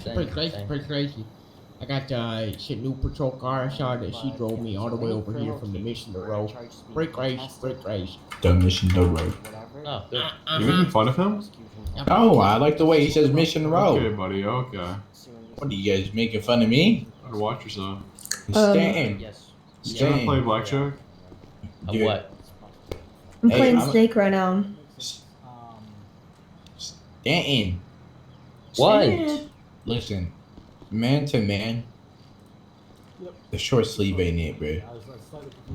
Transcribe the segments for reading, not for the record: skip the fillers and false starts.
Pretty crazy. I got shit new patrol car. I saw that she drove me all the way over here from the mission to row. Pretty crazy. The mission to row. Oh, good. You making fun of him? Oh, I like the way he says mission row. Okay, buddy. Okay. What are you guys making fun of me? Better watch yourself. Stanton. Yes. You trying to play blackjack? Dude. What? I'm Hey, playing I'm- Snake right now. Stanton. What? Listen, man to man, the short sleeve ain't it, bro.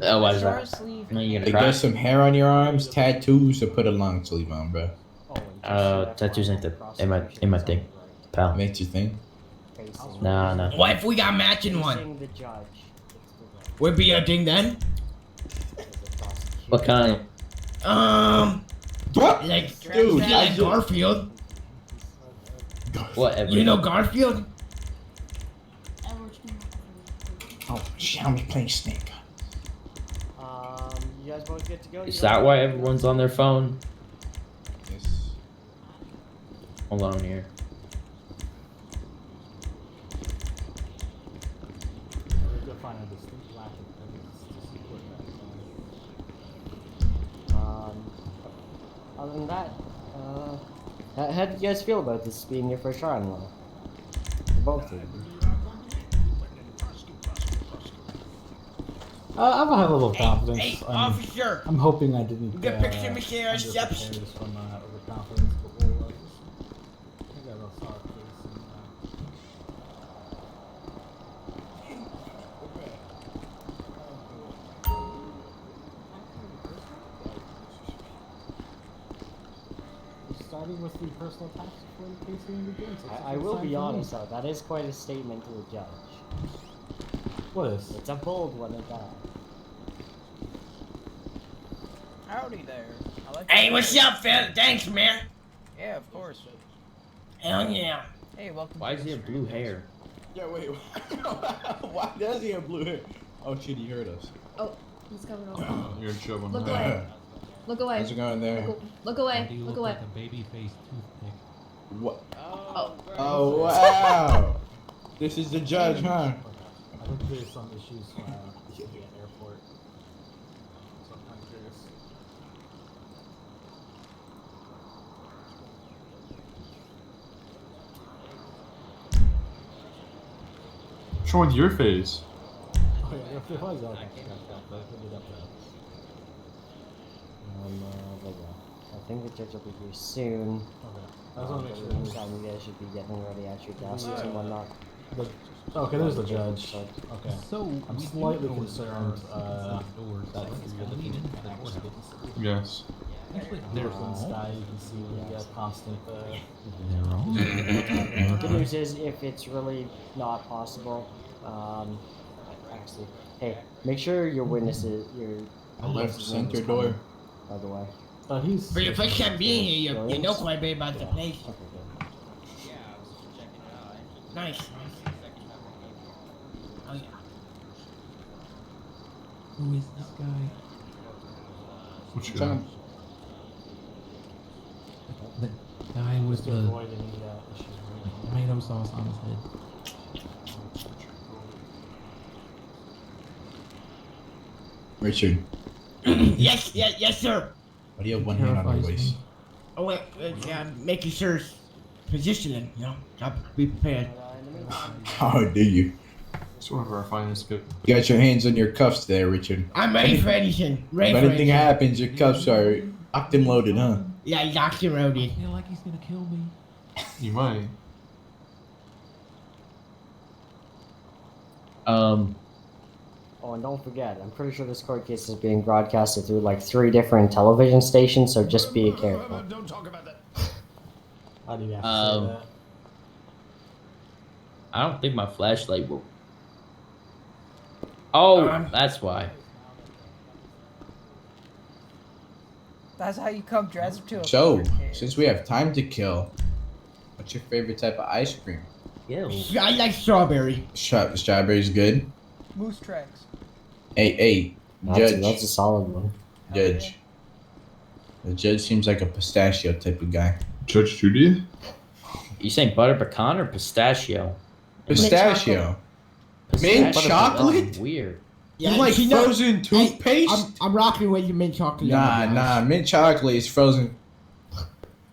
Oh, why is that? No, you They gonna cry? got some hair on your arms, tattoos, or put a long sleeve on, bro. Tattoos ain't in my thing, pal. Makes you think. Nah. What if we got matching one? Would be a thing then? What kind? What? Like, Dude, I like just- Garfield. Whatever. You know Garfield? Oh, shit, I'm playing Snake. You guys both get to go? Is that why everyone's on their phone? Yes. Hold on here. Other than that, how do you guys feel about this being your first try on one? Both of you. I have a high level of confidence. Hey, I'm officer! hoping I didn't We got picture me here on steps. underprepare just from overconfidence, but we'll I got a solid case and, starting with the personal tax before the case even begins. I will be honest though, that is quite a statement to the judge. What is? It's a bold one at that. Howdy there. I like Hey, your what's shirt. up, Phil? Thanks, man. Yeah, of course. Hell yeah. Hey, welcome. Why to does he have blue hair? Yeah, wait. Why does he have blue hair? Oh shit, he heard us. Oh, he's coming over. You're in trouble. Look away. Look away. How's it going there? Look away. Look away. Like a baby face toothpick. What? Oh, Oh wow! This is the judge, huh? I think there's some issues at the airport. So I'm kind of curious. What's wrong with your face? Oh yeah, if it was, okay. But it up there. there you go. I think the judge will be here soon. Okay. I just want to make sure. Meantime, you guys should be getting ready at your desks and whatnot. Okay, there's the judge. Okay. So I'm we slightly do concerned doors. that you're looking into at the actually courthouse. getting to see. Yes. Actually, There's they're one all. sky, you can see the constant. They're all. The good news is, if it's really not possible, actually, hey, make sure your witnesses, your A left witnesses' name center is door. coming, by the way. He's. For your first time being here, you know quite a bit about the place. Okay, good. Nice. Oh yeah. Who is this guy? What you Tell got? him. The guy with To the avoid any issues. tomato sauce on his head. Richard, yes, sir. why do you have one hand on your Terrifies waist? me. Oh wait, making sure it's positioning. You know, gotta be prepared. In the meantime, How do you? It's one of our finest good. You got your hands on your cuffs there, Richard. I'm ready for anything. Ready If for anything anything. happens, your cuffs are locked and loaded, huh? Yeah, you got you loaded. I feel like he's gonna kill me. You might. oh, and don't forget, I'm pretty sure this court case is being broadcasted through like 3 different television stations, so just be careful. Don't talk about that. How do you have to Um, say that? I don't think my flashlight will. Oh, that's why. That's how you come dressed to a So, court case. since we have time to kill, what's your favorite type of ice cream? Yeah. I like strawberry. Strawberry's good. Moose tracks. Hey, That's judge, a solid one. judge. The judge seems like a pistachio type of guy. Judge Judy? You saying butter pecan or pistachio? Pistachio. Mint Butter chocolate? pecan, weird. You like frozen toothpaste? I'm rocking with your mint chocolate. Nah. Mint chocolate is frozen.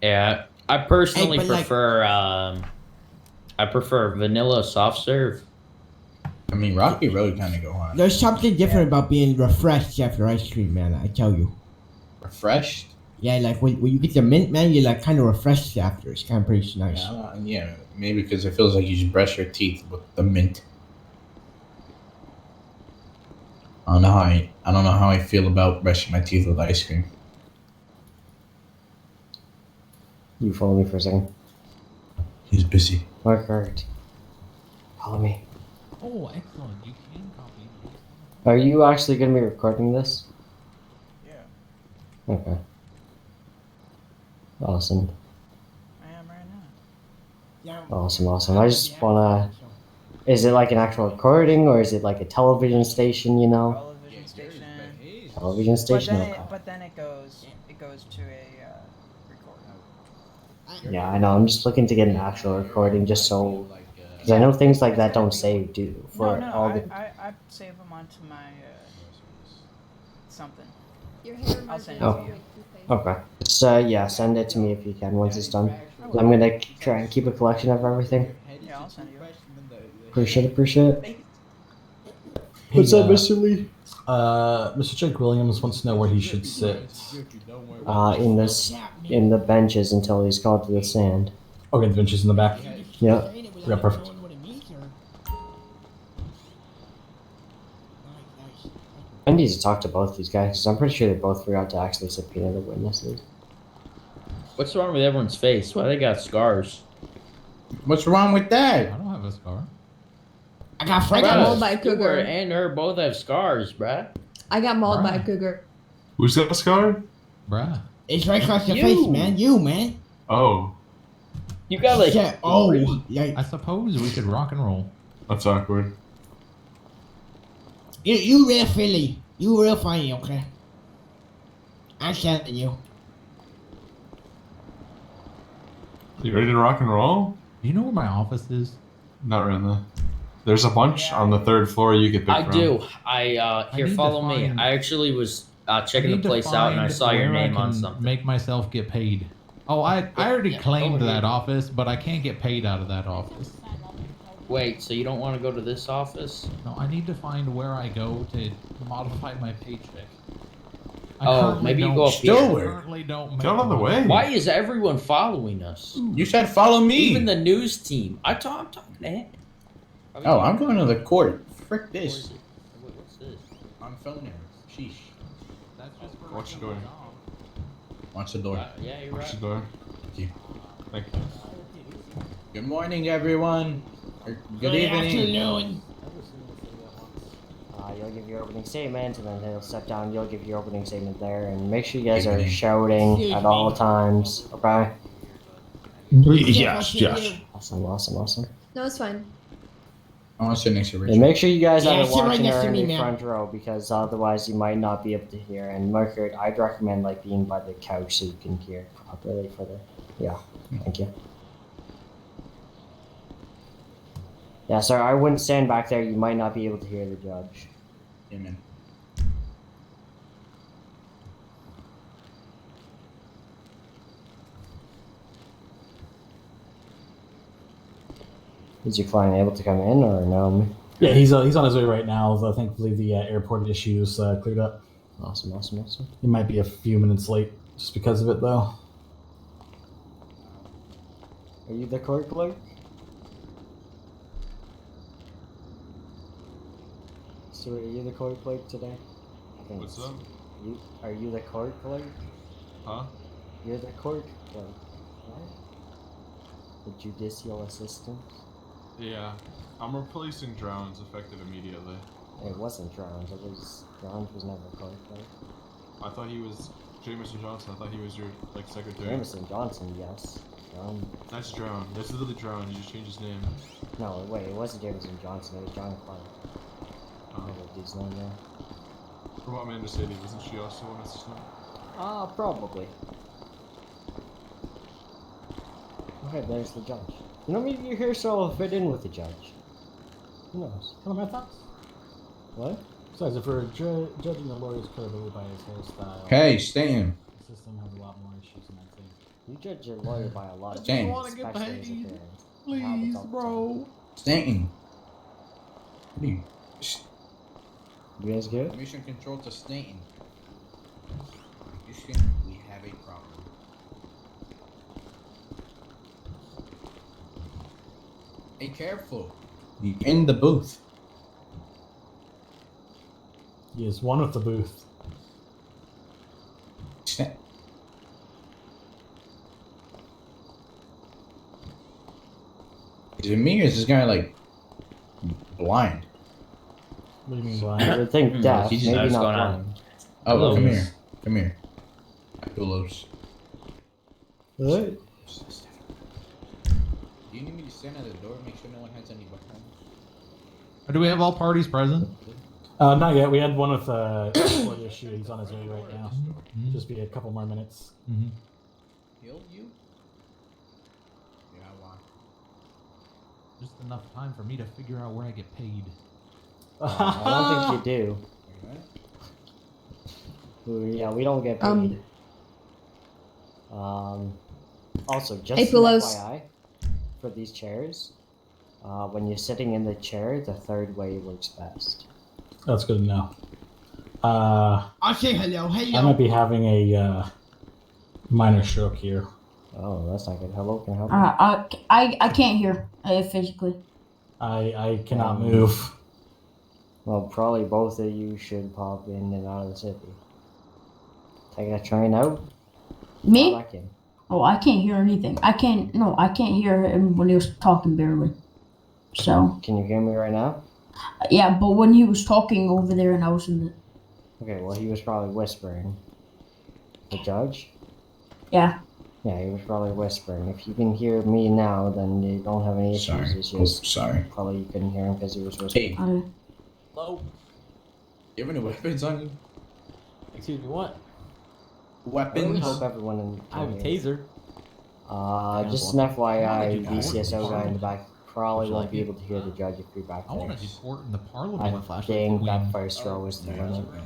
Yeah, I personally Hey, but, like- prefer. I prefer vanilla soft serve. I mean, Rocky Road kind of go hard. There's something different about being refreshed after ice cream, man. I tell you. Refreshed? Yeah, like when you get the mint, man, you're like kind of refreshed after. It's kind of pretty nice. Yeah, maybe because it feels like you should brush your teeth with the mint. I don't know how I feel about brushing my teeth with ice cream. You follow me for a second. He's busy. Margaret, follow me. Oh, excellent. You can copy. Are you actually going to be recording this? Yeah, Okay. Awesome. I am right now. Yeah. Awesome. I just wanna. Is it like an actual recording or is it like a television station? You know, Television station. television station. Okay. But then it goes to a recording. Yeah, I know. I'm just looking to get an actual recording, just so, because I know things like that don't save, do for all the. I save them onto my something. Your hair reminds send me it of to you. toothpaste. Okay. So yeah, send it to me if you can once it's done. I'm gonna try and keep a collection of everything. Yeah, I'll send you. Appreciate it. What's up, Mr. Lee? Mr. Jake Williams wants to know where he should sit. In the benches until he's called to the stand. Okay, the benches in the back. Yeah. Yeah, perfect. I need to talk to both these guys because I'm pretty sure they both forgot to actually subpoena the witnesses. What's wrong with everyone's face? Why they got scars? What's wrong with I that? don't have a scar. I got I Frank. got Bruh, mauled by a Stuart cougar. and her both have scars, bruh. I got mauled by a Right. cougar. Who's got a scar? Bruh. It's right across your You. face, man. You, man. Oh, You got like Yeah. Oh, yeah. I suppose we could rock and roll. that's awkward. You real Philly. You real funny, okay? I'm telling you. You ready to rock and roll? Do you know where my office is? Not really. There's a bunch on the third floor you could pick I from. do. I Here, need to follow me. find- I actually was I checking the need to place out and I find saw your where I name on can something. Make myself get paid. Oh, I already Yeah, claimed over that here. office, but I can't get paid out of that office. Wait, so you don't want to go to this office? No, I need to find where I go to modify my paycheck. I Oh, currently maybe you don't- go up here. Stewart. currently don't make Get out of the money. way. Why is everyone following us? You said follow me. Even the news team. I'm talking to him. Oh, I'm going to the court. Frick Where this. is it? Wait, what's this? On phone there. Sheesh. That's just for Watch the regular door. job. Watch the door. Yeah, you're Watch right. the door. Thank you. Thank you. Good morning, everyone. Or good Good evening. afternoon. You'll give your opening statement, and then he'll step down. You'll give your opening statement there, and make sure you guys are Evening. shouting at all times. Okay. Yes. Awesome. No, it's fine. I want to sit next to And Richard. make sure you guys Yeah, either sit right watching next or to in me, the man. front row, because otherwise you might not be able to hear. And Margaret, I'd recommend like being by the couch so you can hear properly for the. Yeah. Thank you. Yeah, sorry, I wouldn't stand back there. You might not be able to hear the judge. Amen. Is your client able to come in or no? Yeah, he's on his way right now. Though thankfully, the airport issues cleared up. Awesome. He might be a few minutes late just because of it, though. Are you the court clerk? So are you the court clerk today? I think What's it's- up? Are you the court clerk? Huh? You're the court clerk, right? The judicial assistant? Yeah. I'm replacing drones effective immediately. It wasn't Drones. Drones was never a court clerk. I thought he was Jameson Johnson. I thought he was your like secretary. Jameson Johnson, yes. That's drone. That's literally drone. You just changed his name. No, wait, it wasn't Jameson Johnson. It was John Clark. Oh. Whatever dude's name there. From what Amanda stated, wasn't she also an assistant? Probably. Okay, there's the judge. You know, maybe your hairstyle will fit in with the judge. Who knows? One of my thoughts. What? Besides, if we're judging the lawyer's credibility by his hairstyle, Hey, Stanton. the system has a lot more issues than I think. You judge your lawyer by a lot of Dang. things, I wanna get especially his paid. appearance. It Please, happens all the time. bro. Stanton. What are you? You guys good? Mission control to Stanton. Houston, we have a problem. Be careful. You in the booth. He is one with the booth. Stan- Is it me or is this guy like blind? What do you mean I blind? would think deaf, Jesus, maybe what's not going on? blind. Oh, Hello. come here. Come here. Doulos. What? Do you need me to stand at the door and make sure no one has any weapons? Do we have all parties present? Not yet. We had one with court issue. He's on his way right now. Mhm. Just be a couple more minutes. Mm-hmm. Kill you? Yeah, why? Just enough time for me to figure out where I get paid. I don't think you do. Yeah, we don't get paid. Also, just Hey, an Pillows. FYI, for these chairs, when you're sitting in the chair, the third way works best. That's good to know. I'll say hello, hello. I might be having a minor stroke here. Oh, that's not good. Hello, can I help you? I can't hear physically. I cannot move. Well, probably both of you should pop in and out of the city. Take a train out. Me? Back in. Oh, I can't hear anything. I can't hear him when he was talking barely. So. Can you hear me right now? Yeah, but when he was talking over there and I was in the. Okay, well, he was probably whispering. The judge? Yeah. Yeah, he was probably whispering. If you can hear me now, then you don't have any issues. Sorry. It's just Sorry. probably you couldn't hear him because he was whispering. Hey, Hello. you have any weapons on you? Excuse me, what? I Weapons? really hope everyone in I have a here- taser. Just an FYI, You wanna VCSO guy in the back probably Would you won't like be it? able to hear the judge if you're back I want there. to deport in the I parliament. think that Queen. first row is the Yeah, limit. right.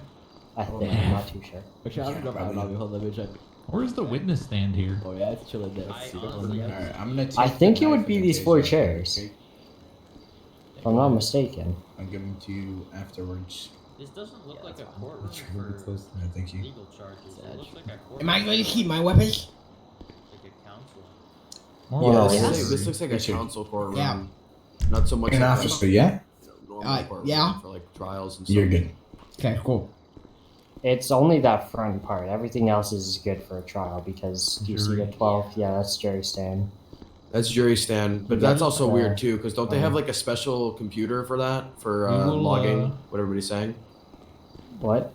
I think, I'm not too sure. Which I'm gonna probably. hold let me check. Where's the witness stand here? Oh yeah, it's chilling there. See the corner. Alright, I'm gonna take I think the it would knife be and the these 4 taser, chairs. okay? If I'm not mistaken. I'll give them to you afterwards. This doesn't look like a Yeah, courtroom Yeah, thank you. legal charges. It looks like a courtroom. Am I going to keep my weapons? Like a council. More Well, like- no, This looks like a Yes, sir. council courtroom. Yeah. Not so much An like officer, yeah? normal courtroom yeah. for like trials and stuff. You're good. Okay, cool. It's only that front part. Everything else is good for a trial because you see the Jury. 12. Yeah, that's jury stand. That's jury stand, but that's also weird too because don't they have um, like a special computer for that for We will, logging what everybody's saying? What?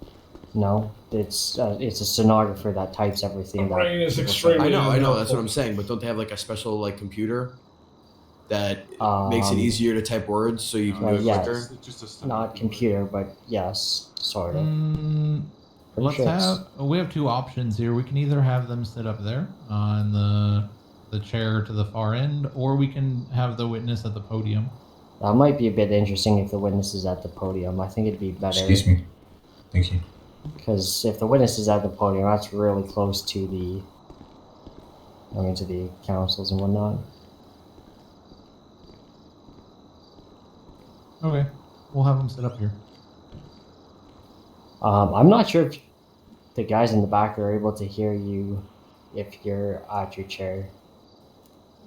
No, it's a stenographer that types everything. My brain is extremely- I know. That's what I'm saying. But don't they have like a special like computer that makes it easier to type words so you can do it yes. quicker? It's just a Not computer, but yes, sort of. Pretty Let's sure it's- have. We have 2 options here. We can either have them sit up there on the chair to the far end, or we can have the witness at the podium. That might be a bit interesting if the witness is at the podium. I think it'd be better. Excuse me. Thank you. Because if the witness is at the podium, that's really close to to the councils and whatnot. Okay, we'll have them sit up here. I'm not sure if the guys in the back are able to hear you if you're at your chair.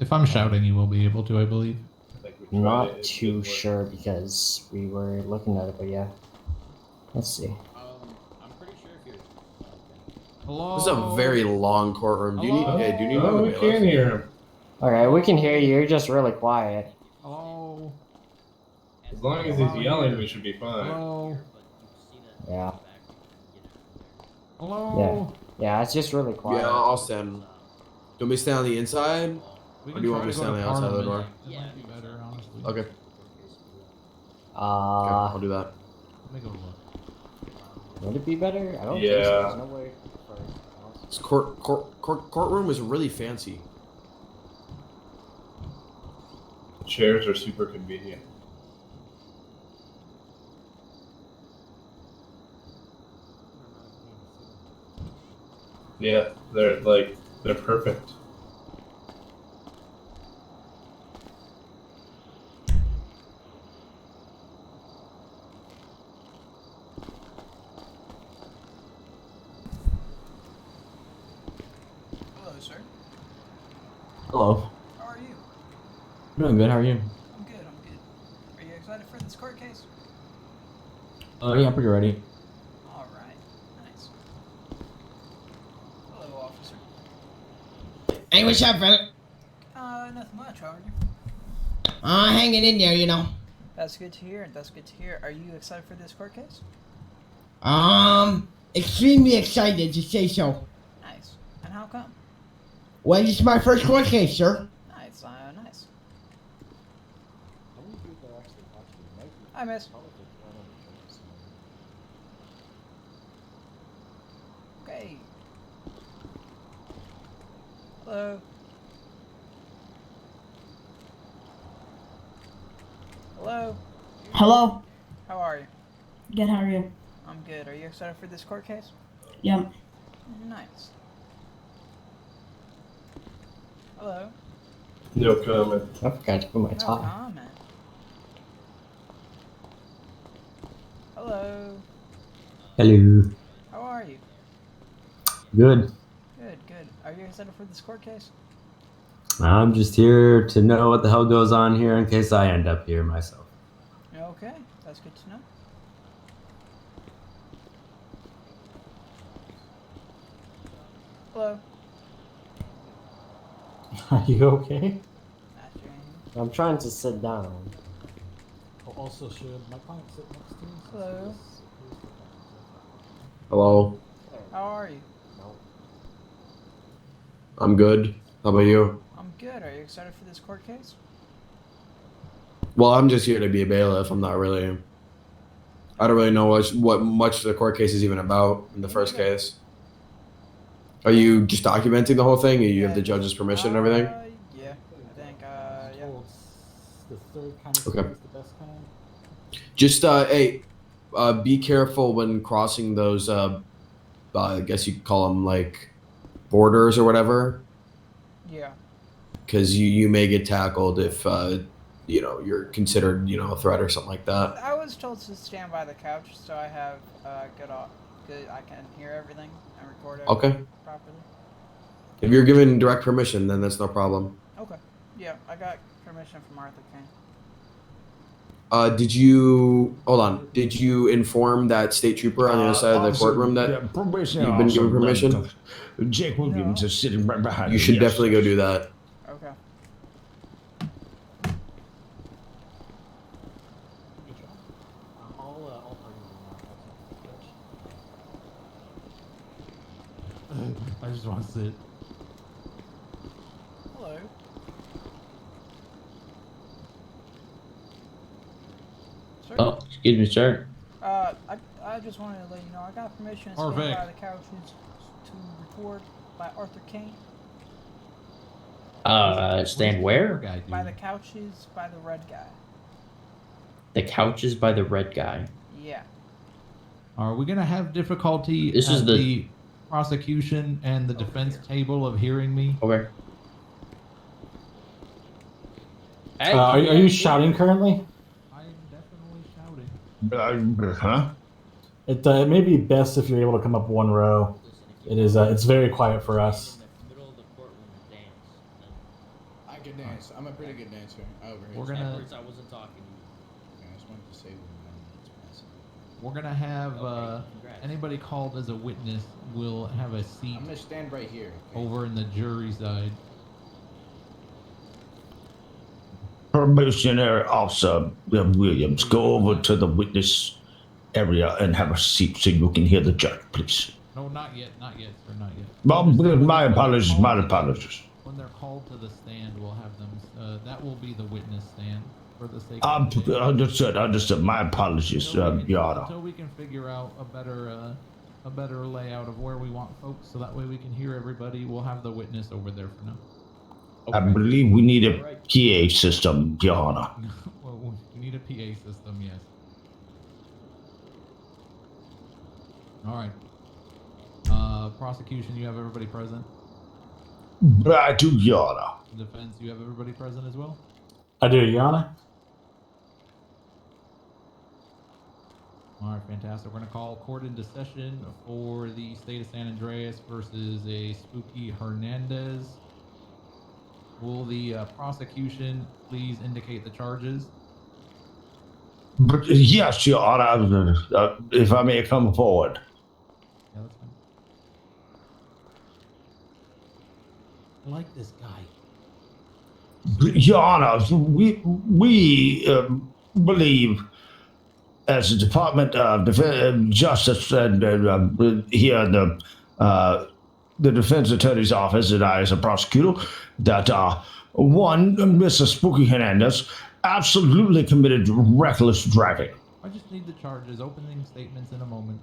If I'm shouting, you will be able to, I believe. Not too sure because we were looking at it, but yeah. Let's see. I'm pretty sure if you're. Hello. This is a very long courtroom. Do you need? Hello? Hey, do you need? Oh, we can hear him. Alright, we can hear you. You're just really quiet. Hello. As long as he's yelling, we should be fine. Hello. Yeah. Hello. Yeah, it's just really quiet. Yeah, I'll stand. Do you want me to stand on the inside? We Or can do you try want me to to go stand on the outside of the door? Parliament. It might be better, honestly. Okay. Okay, Uh, I'll do that. Let me go look. would it be better? I don't think Yeah. so. There's no way for This courtroom is really fancy. chairs are super convenient. Yeah, they're perfect. Hello, sir. Hello. How are you? Doing good. How are you? I'm good. I'm good. Are you excited for this court case? Yeah, I'm pretty ready. All right. Nice. Hello, officer. Hey, what's up, fella? Nothing much. How are you? Hanging in there, you know. That's good to hear. That's good to hear. Are you excited for this court case? Extremely excited to say so. Nice. And how come? Well, this is my first court case, sir. Nice. Nice. Hi, miss. Okay. Hello. Hello. Hello. How are you? Good. How are you? I'm good. Are you excited for this court case? Yep. Nice. Hello. No comment. I forgot to put my No tie. comment. Hello. Hello. How are you? Good. Good, good. Are you excited for this court case? I'm just here to know what the hell goes on here in case I end up here myself. Okay, that's good to know. Hello. Are you okay? Master Amy. I'm trying to sit down. Also, should my client sit next to me? Since Hello. this appears to be- Hello. How are you? I'm good. How about you? I'm good. Are you excited for this court case? Well, I'm just here to be a bailiff. I'm not really. I don't really know what much the court case is even about in the first case. Are you just documenting the whole thing, or you have the judge's permission and everything? Yeah, I think, I'm yeah. told the third kind of Okay. is the best kind. Just hey, be careful when crossing those. I guess you could call them like borders or whatever, Yeah. because you may get tackled if you're considered a threat or something like that. I was told to stand by the couch, so I have good. I can hear everything and record everything Okay. properly. If you're given direct permission, then that's no problem. Okay. Yeah, I got permission from Arthur Kane. Did you hold on? Did you inform that state trooper on the other side of the courtroom that you've been given permission? Jake Williams is sitting right behind You should definitely go do that. Okay. I'll tell you. I just want to sit. Hello. Sir? Oh, excuse me, sir. I just wanted to let you know I got permission to stand Perfect. by the couches to record by Arthur Kane. Stand where? Guy, dude. By the couches by the red guy. The couches by the red guy. Yeah. Are we gonna have difficulty This at is the prosecution and the defense table of hearing me? Okay. Are you shouting currently? I am definitely shouting. Huh? It may be best if you're able to come up one row. It is. It's very quiet for us. I can dance. I'm a pretty good dancer. We're gonna. I wasn't talking. I just wanted to say We're gonna have anybody called as a witness will have a seat I'm gonna stand right here. over in the jury side. Probationary Officer Williams, go over to the witness area and have a seat so you can hear the judge, please. No, not yet, sir, not yet. My apologies, my apologies. When they're called to the stand, we'll have them. That will be the witness stand for the sake. Understood. My apologies, Your Honor. Until we can figure out a better layout of where we want folks, so that way we can hear everybody. We'll have the witness over there for now. I believe we need a PA system, Your Honor. Well, we need a PA system, yes. All right. Prosecution, you have everybody present? I do, Your Honor. Defense, you have everybody present as well? I do, Your Honor. All right, fantastic. We're going to call court into session for the state of San Andreas versus a spooky Hernandez. Will the prosecution please indicate the charges? But yes, Your Honor, if I may come forward. Yeah, that's fine. I like this guy. Your Honor, we believe, as a Department of Justice and here in the Defense Attorney's Office, and I as a prosecutor, that one, Mr. Spooky Hernandez absolutely committed reckless driving. I just need the charges. Opening statements in a moment.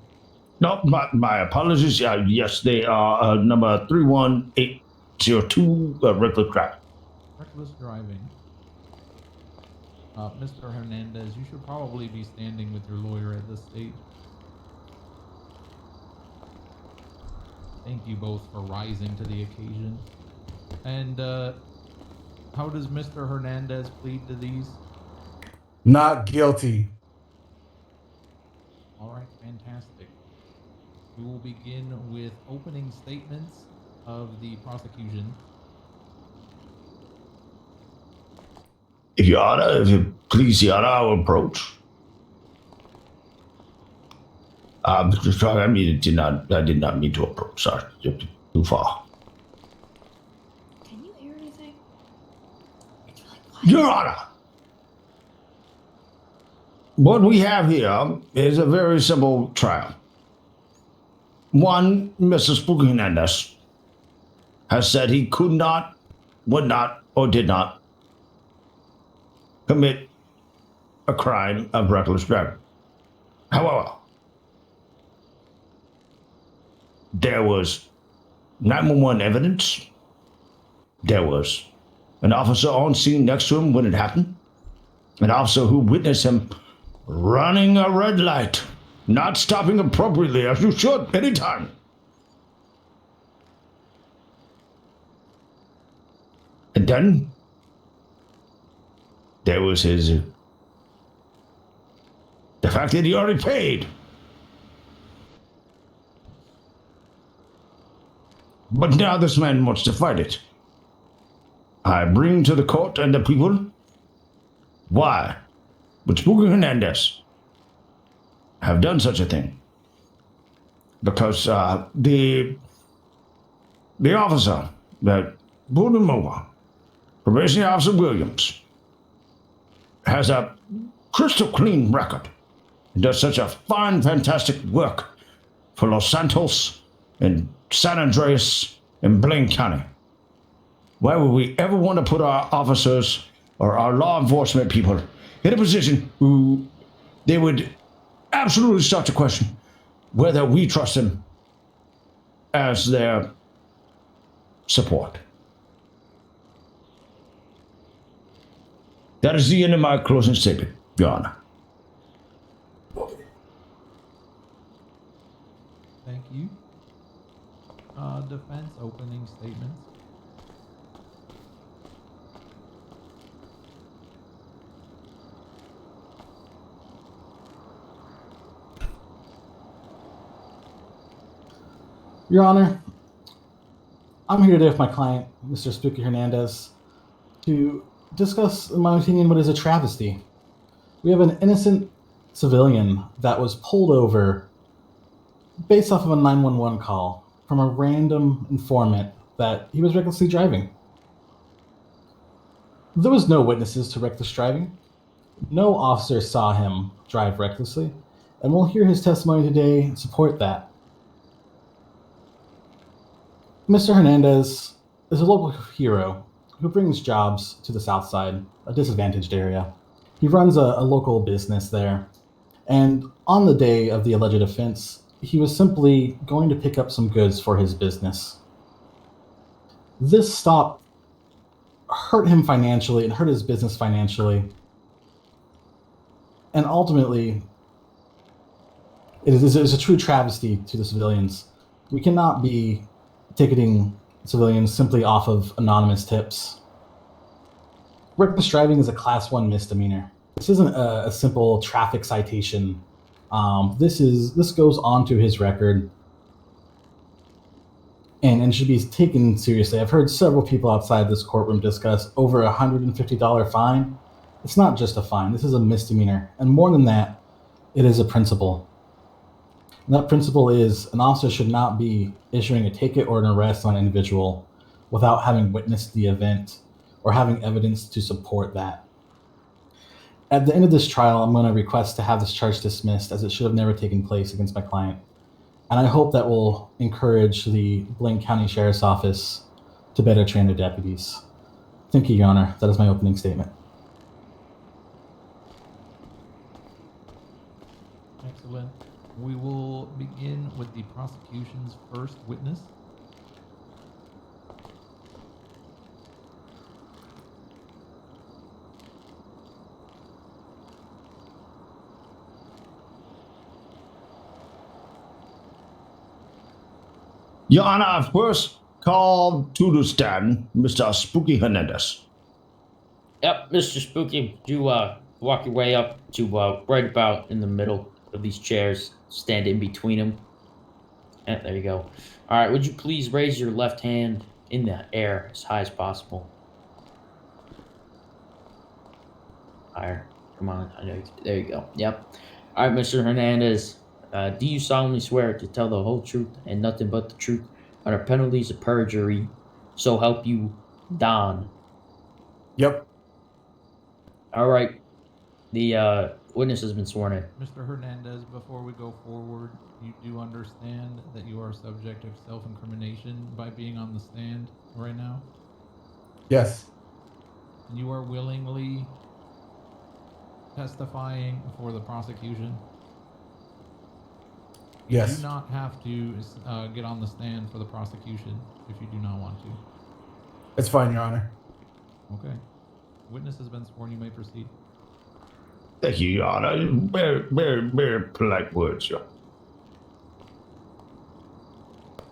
No, my apologies. Yes, they are number 31802, reckless driving. Reckless driving. Mr. Hernandez, you should probably be standing with your lawyer at this stage. Thank you both for rising to the occasion. And how does Mr. Hernandez plead to these? Not guilty. All right, fantastic. We will begin with opening statements of the prosecution. Your Honor, if you please, Your Honor, I will approach. Mr. Strong, I did not mean to approach. Sorry, too far. Can you hear anything? It's really quiet. Your Honor, what we have here is a very simple trial. One, Mr. Spooky Hernandez has said he could not, would not, or did not commit a crime of reckless driving. However, there was 911 evidence. There was an officer on scene next to him when it happened. An officer who witnessed him running a red light, not stopping appropriately as you should anytime. And then there was the fact that he already paid. But now this man wants to fight it. I bring to the court and the people why would Spooky Hernandez have done such a thing? Because the officer that pulled him over, Probation Officer Williams, has a crystal clean record and does such a fine, fantastic work for Los Santos and San Andreas and Blaine County. Why would we ever want to put our officers or our law enforcement people in a position who they would absolutely start to question whether we trust them as their support? That is the end of my closing statement, Your Honor. Thank you. Defense opening statements. Your Honor, I'm here today with my client, Mr. Spooky Hernandez, to discuss, in my opinion, what is a travesty. We have an innocent civilian that was pulled over based off of a 911 call from a random informant that he was recklessly driving. There was no witnesses to reckless driving. No officer saw him drive recklessly, and we'll hear his testimony today and support that. Mr. Hernandez is a local hero who brings jobs to the South Side, a disadvantaged area. He runs a local business there, and on the day of the alleged offense, he was simply going to pick up some goods for his business. This stop hurt him financially and hurt his business financially. And ultimately, it is a true travesty to the civilians. We cannot be ticketing civilians simply off of anonymous tips. Reckless driving is a Class 1 misdemeanor. This isn't a simple traffic citation. This goes onto his record and should be taken seriously. I've heard several people outside this courtroom discuss over $150 fine. It's not just a fine. This is a misdemeanor. And more than that, it is a principle. And that principle is an officer should not be issuing a ticket or an arrest on an individual without having witnessed the event or having evidence to support that. At the end of this trial, I'm going to request to have this charge dismissed, as it should have never taken place against my client. And I hope that will encourage the Blaine County Sheriff's Office to better train their deputies. Thank you, Your Honor. That is my opening statement. Excellent. We will begin with the prosecution's first witness. Your Honor, I first call to the stand Mr. Spooky Hernandez. Yep, Mr. Spooky, you walk your way up to right about in the middle of these chairs, stand in between them. And there you go. All right, would you please raise your left hand in the air as high as possible? Higher. Come on. I know. There you go. Yep. All right, Mr. Hernandez. Do you solemnly swear to tell the whole truth and nothing but the truth under penalties of perjury? So help you, Don. Yep. All right. The witness has been sworn in. Mr. Hernandez, before we go forward, you do understand that you are subject of self-incrimination by being on the stand right now? Yes. And you are willingly testifying for the prosecution? Yes. You do not have to get on the stand for the prosecution if you do not want to. It's fine, Your Honor. Okay. Witness has been sworn. You may proceed. Thank you, Your Honor. Very, very, very polite words, Your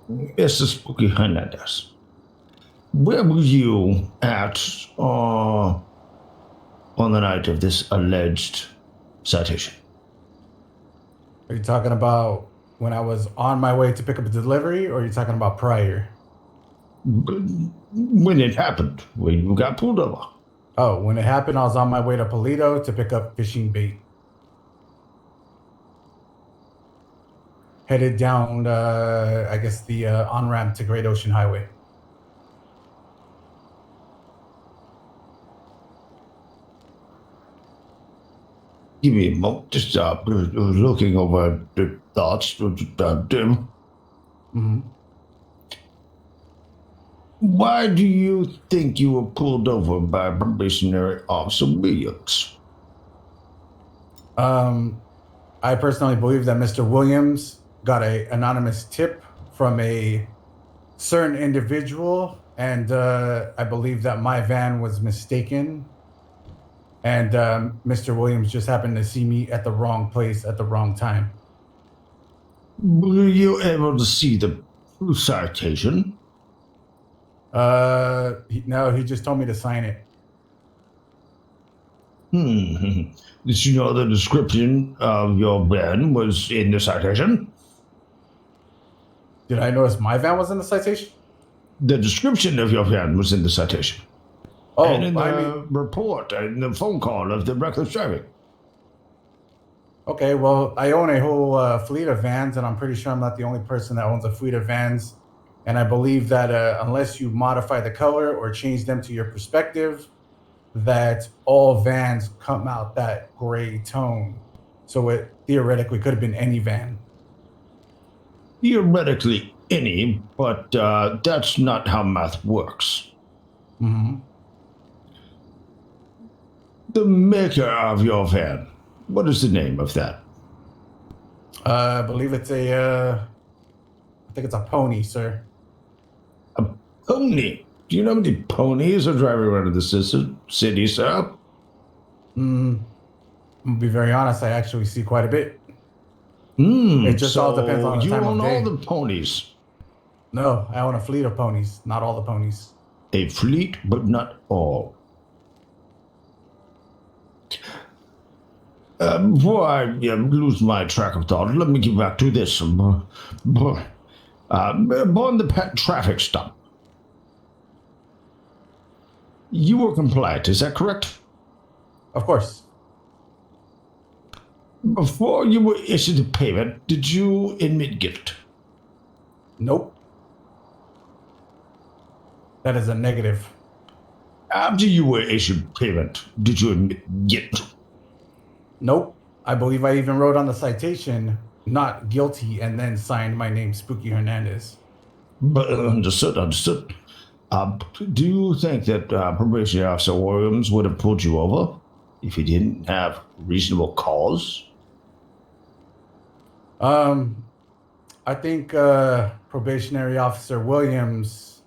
Honor. Mr. Spooky Hernandez, where were you at on the night of this alleged citation? Are you talking about when I was on my way to pick up a delivery, or are you talking about prior? When it happened, when you got pulled over. Oh, when it happened, I was on my way to Polito to pick up fishing bait. Headed down, I guess, the on-ramp to Great Ocean Highway. Give me a moment to stop looking over the thoughts. Mm-hmm. Why do you think you were pulled over by Probationary Officer Williams? I personally believe that Mr. Williams got an anonymous tip from a certain individual, and I believe that my van was mistaken. And Mr. Williams just happened to see me at the wrong place at the wrong time. Were you able to see the citation? No, he just told me to sign it. Did you know the description of your van was in the citation? Did I notice my van was in the citation? The description of your van was in the citation. Oh, and in the report, and the phone call of the reckless driving. Okay, well, I own a whole fleet of vans, and I'm pretty sure I'm not the only person that owns a fleet of vans. And I believe that unless you modify the color or change them to your perspective, that all vans come out that gray tone. So it theoretically could have been any van. Theoretically any, but that's not how math works. Mm-hmm. The maker of your van, what is the name of that? I believe it's I think it's a pony, sir. A pony? Do you know how many ponies are driving around in the city, sir? To be very honest, I actually see quite a bit. It just all depends on the you time own of day. all the ponies. No, I own a fleet of ponies, not all the ponies. A fleet, but not all. Before I lose my track of thought, let me get back to this. Upon the traffic stop, you were compliant, is that correct? Of course. Before you were issued a payment, did you admit guilt? Nope. That is a negative. After you were issued payment, did you admit guilt? Nope. I believe I even wrote on the citation, not guilty, and then signed my name, Spooky Hernandez. But understood. Do you think that Probation Officer Williams would have pulled you over if he didn't have reasonable cause? I think Probationary Officer Williams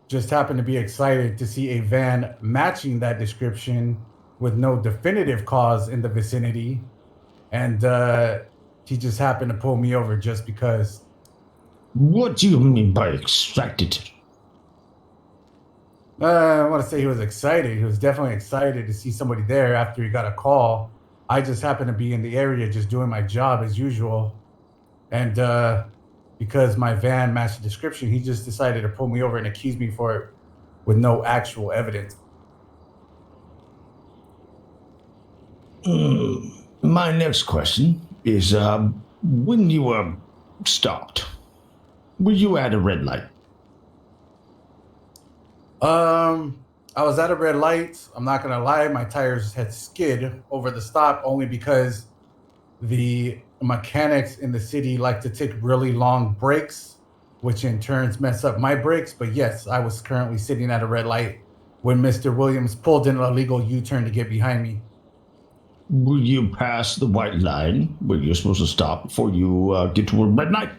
just happened to be excited to see a van matching that description with no definitive cause in the vicinity. And he just happened to pull me over just because. What do you mean by excited? I want to say he was excited. He was definitely excited to see somebody there after he got a call. I just happened to be in the area just doing my job as usual. And because my van matched the description, he just decided to pull me over and accuse me for it with no actual evidence. My next question is, when you were stopped, were you at a red light? I was at a red light. I'm not gonna lie, my tires had skid over the stop only because the mechanics in the city like to take really long breaks, which in turns mess up my brakes. But yes, I was currently sitting at a red light when Mr. Williams pulled in an illegal U-turn to get behind me. Will you pass the white line where you're supposed to stop before you get to a red light?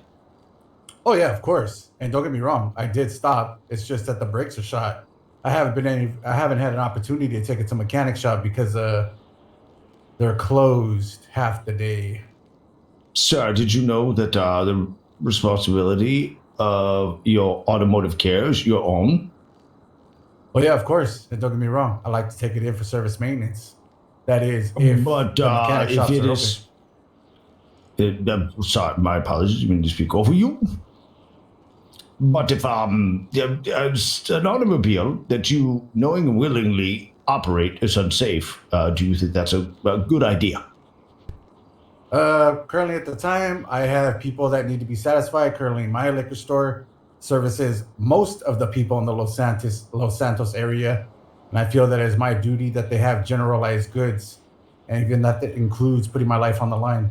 Oh yeah, of course. And don't get me wrong, I did stop. It's just that the brakes are shot. I haven't had an opportunity to take it to mechanic shop because they're closed half the day. Sir, did you know that the responsibility of your automotive care is your own? Oh yeah, of course. And don't get me wrong, I like to take it in for service maintenance. That is, if but the mechanic if shops it are is, sorry, my apologies. I didn't mean to speak over you. But if it's an automobile that you knowing and willingly operate is unsafe, do you think that's a good idea? Currently at the time, I have people that need to be satisfied. Currently, my liquor store services most of the people in the Los Santos area, and I feel that it is my duty that they have generalized goods, and even that includes putting my life on the line.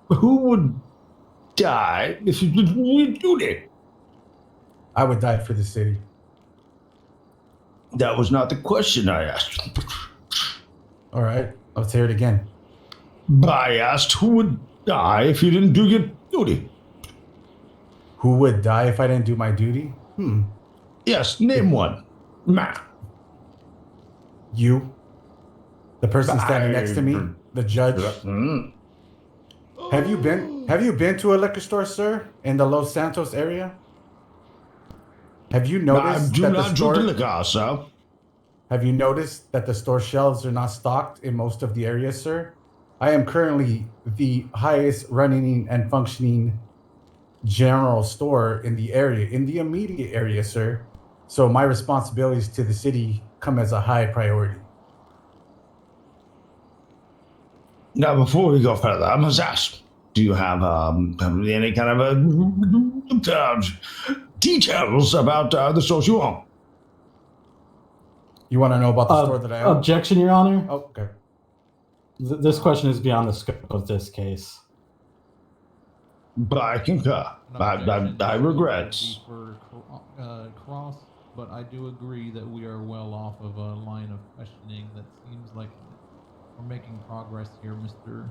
Who would die if you didn't do your duty? I would die for the city. That was not the question I asked. All right, let's hear it again. I asked who would die if you didn't do your duty. Who would die if I didn't do my duty? Yes, name one. Ma. You. The person standing next to me, the judge. Have you been to a liquor store, sir, in the Los Santos area? Have you noticed that the store liquor, sir? Have you noticed that the store shelves are not stocked in most of the areas, sir? I am currently the highest running and functioning general store in the area, in the immediate area, sir. So my responsibilities to the city come as a high priority. Now, before we go further, I must ask, do you have any kind of details about the stores you own? You want to know about the store that I own? Objection, Your Honor. Oh, okay. This question is beyond the scope of this case. But I concur. I regret. For cross, but I do agree that we are well off of a line of questioning that seems like we're making progress here, Mr.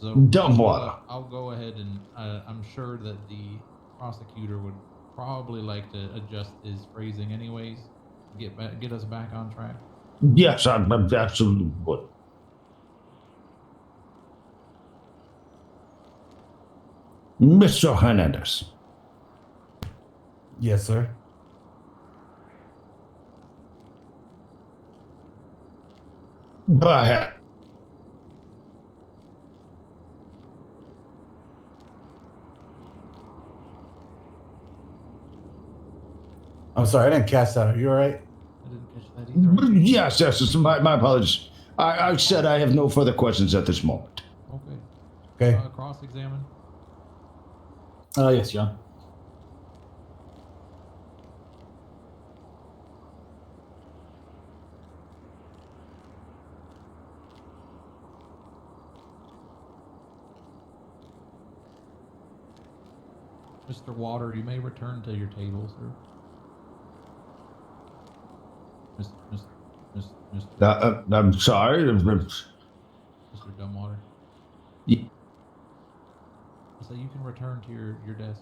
So Dumb water. I'll go ahead and I'm sure that the prosecutor would probably like to adjust his phrasing, anyways. Get us back on track. Yes, I'm absolutely would. Mr. Hernandez. Yes, sir. Go ahead. I'm sorry, I didn't catch that. Are you all right? I didn't catch that either. Yes, my apologies. I said I have no further questions at this moment. Okay. Okay. Cross-examine. Yes, John. Mr. Water, you may return to your table, sir. Mr. I'm sorry. Mr. Dumbwater. Yeah. So you can return to your desk.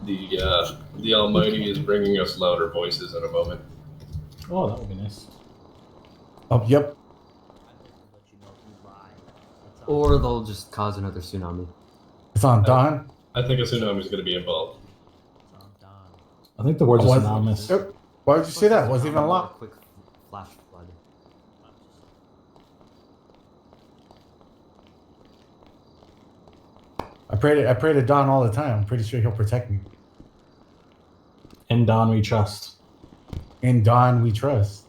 The Almighty is bringing us louder voices in a moment. Oh, that would be nice. Oh, yep. Or they'll just cause another tsunami. It's on Dawn. I think a tsunami is going to be involved. I think the words are Was- synonymous. Why would you say that? Wasn't even a lot. Quick flash flood. I pray to Don all the time. I'm pretty sure he'll protect me. In Dawn we trust. In Don we trust.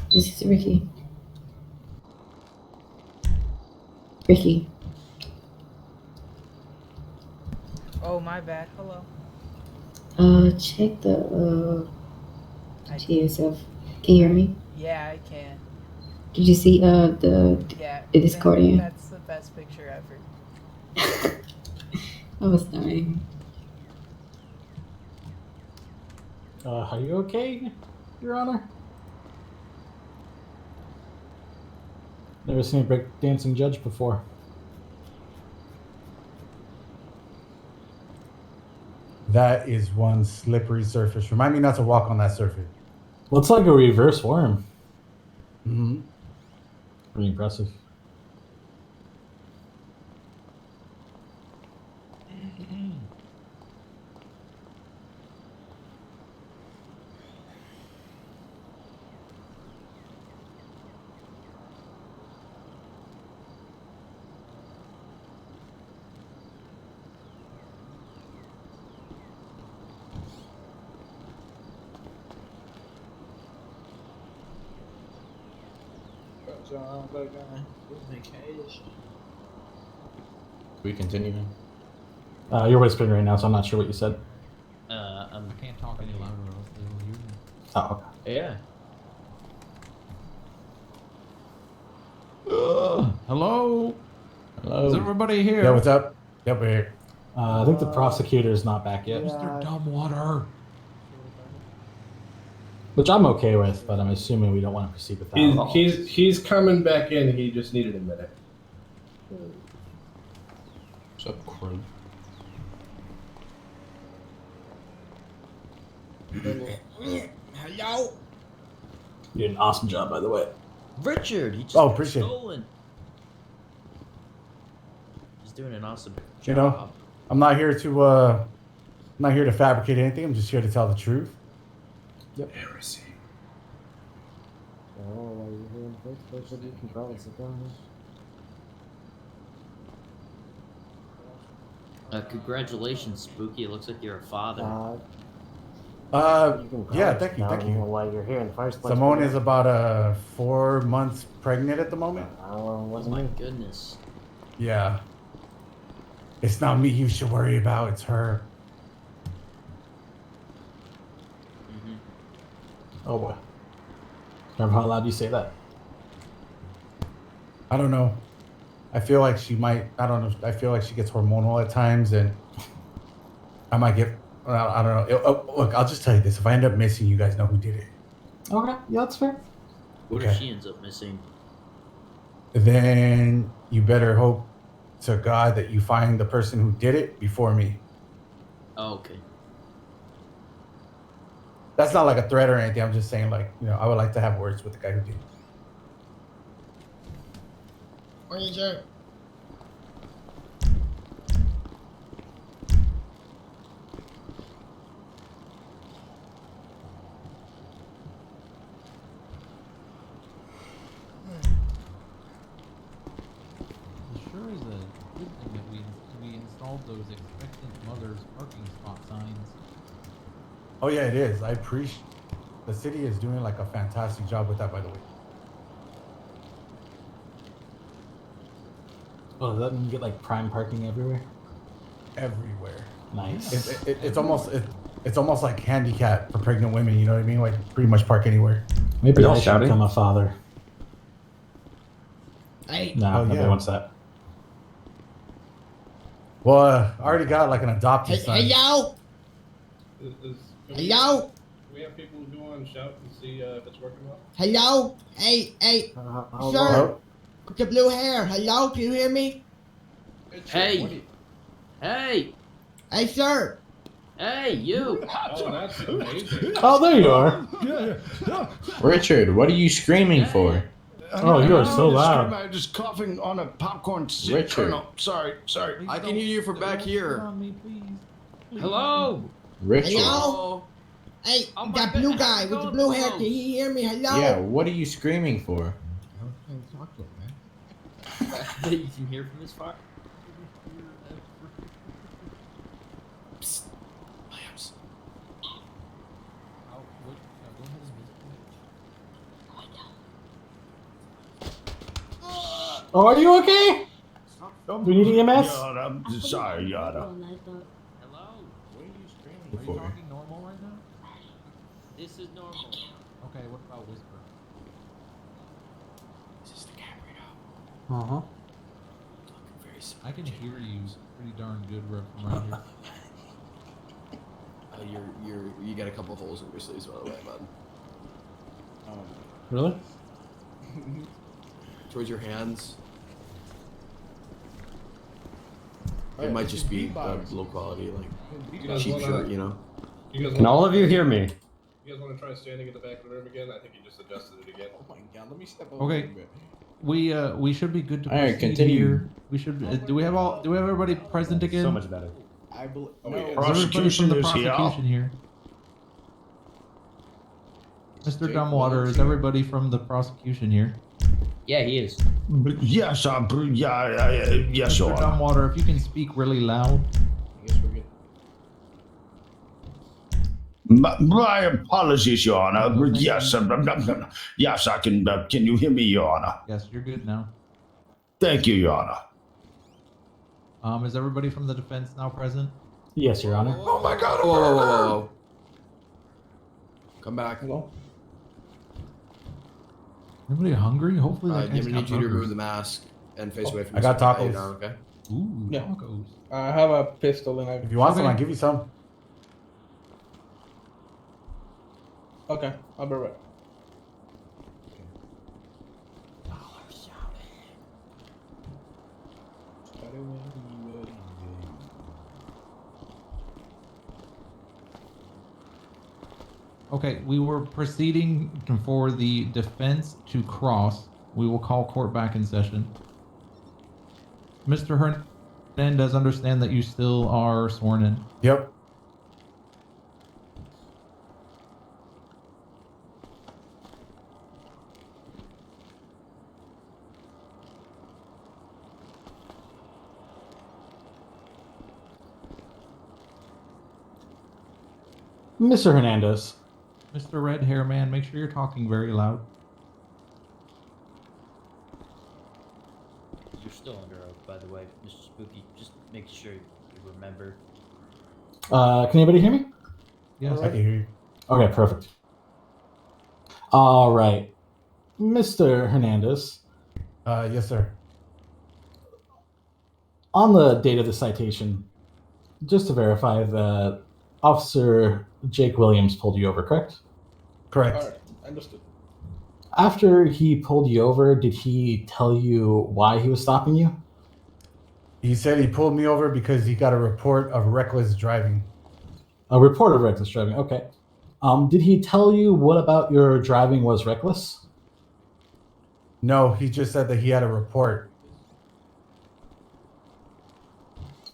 This is Ricky. Ricky. Oh, my bad. Hello. Check the to yourself. Can you hear me? Yeah, I can. Did you see the Yeah. Discord here? That's the best picture ever. I was dying. Are you okay, Your Honor? Never seen a breakdancing judge before. That is one slippery surface. Remind me not to walk on that surface. Looks like a reverse worm. Mm-hmm. Pretty impressive. We continue. You're whispering right now, so I'm not sure what you said. I can't talk any louder or else they will hear me. Oh, okay. Yeah. Hello? Hello. Is everybody here? Yeah, what's up? Yep, we're here. I think the prosecutor is not back yet. Mr. Dumbwater. Which I'm okay with, but I'm assuming we don't want to proceed with that. He's coming back in. He just needed a minute. What's up, Crow? Hello? You did an awesome job, by the way. Richard, he just Oh, got appreciate it. stolen. He's doing an awesome job. You know, I'm not here to fabricate anything. I'm just here to tell the truth. Yep. Heresy. Oh, are you here in the first place? You can probably sit down. Congratulations, Spooky. It looks like you're a father. Yeah, thank you. Why you're here in the first place? Simone is about 4 months pregnant at the moment. Oh my goodness. Yeah. It's not me you should worry about. It's her. Oh boy. Remember how loud you say that? I don't know. I feel like she might. I don't know. I feel like she gets hormonal at times, and I might get. I don't know. Look, I'll just tell you this: if I end up missing, you guys know who did it. Okay, yeah, that's fair. What if she ends up missing? Then you better hope to God that you find the person who did it before me. Oh, okay. That's not like a threat or anything. I'm just saying, like, I would like to have words with the guy who did it. Ranger. It sure is a good thing that we installed those expectant mothers parking spot signs. Oh yeah, it is. I appreciate. The city is doing like a fantastic job with that, by the way. Oh, does that mean you get like prime parking everywhere? Everywhere. Nice. It's almost like handicap for pregnant women. You know what I mean? Like pretty much park anywhere. Maybe I should become a father. Hey. No, Oh, nobody yeah. wants that. Well, I already got like an adopted son. Hey, yo. Hey, yo. we have people who go on and shout and see if it's working well? Hello? Hey, hello? sir. With the blue hair. Hello? Can you hear me? Hey! Hey! Hey, sir. Hey, you! Oh, that's amazing. Oh, there you are. Richard, what are you screaming for? Oh, you are so loud. I'm just coughing on a popcorn seed Richard. kernel. Sorry. I can hear you from back here. On me, please. Hello! Richard. Hello? Hey, Oh, that my blue God, guy with the blue hair. Can he hear me? Hello? Yeah, what are you screaming for? I was trying to talk to him, man. You can hear from this far? Psst. Williams. Oh, are you okay? Do we need EMS? Yada, I'm sorry, Yada. Hello? What are you screaming Are you for? talking normal right now? This is normal. Okay, what about whisper? Is this the Cabrio? Uh-huh. Very I can hear you pretty darn good from right here. You got a couple holes in your sleeves, by the way, bud. Really? Towards your hands. It might just be low quality, like cheap shirt, you know. Can all of you hear me? You guys want to try standing at the back of the room again? I think you just adjusted it again. Oh my god, let me step over Okay. a little bit. We should be good to All right, proceed continue. here. We should. Do we have everybody present again? So much better. I believe. Oh, No. yeah. Is everybody from Prosecution the is here. prosecution here? Mr. Dumbwater, is everybody from the prosecution here? Yeah, he is. Yes, yes, Mr. Your Honor. Dumbwater, if you can speak really loud. I guess we're good. My apologies, Your Honor. Yes, yes, I can. Can you hear me, Your Honor? Yes, you're good now. Thank you, Your Honor. Is everybody from the defense now present? Yes, Your Honor. Oh my god! Whoa. Come back. Hello? Anybody hungry? Hopefully that I'm guy's gonna got need you to remove burgers. the mask and face away from I got the tacos. down, okay? Ooh, Yeah. tacos. I have a pistol and I. If you want some, Okay. I'll give you some. Okay, I'll be right. Okay, we were proceeding for the defense to cross. We will call court back in session. Mr. Hernandez, understand that you still are sworn in. Yep. Mr. Hernandez. Mr. Red Hair Man, make sure you're talking very loud. You're still under oath, by the way, Mr. Spooky. Just make sure you remember. Can anybody hear me? Yes. I can hear you. Okay, perfect. All right. Mr. Hernandez, Yes, sir. on the date of the citation, just to verify that Officer Jake Williams pulled you over, correct? Correct. Alright, understood. After he pulled you over, did he tell you why he was stopping you? He said he pulled me over because he got a report of reckless driving. A report of reckless driving, okay. Did he tell you what about your driving was reckless? No, he just said that he had a report.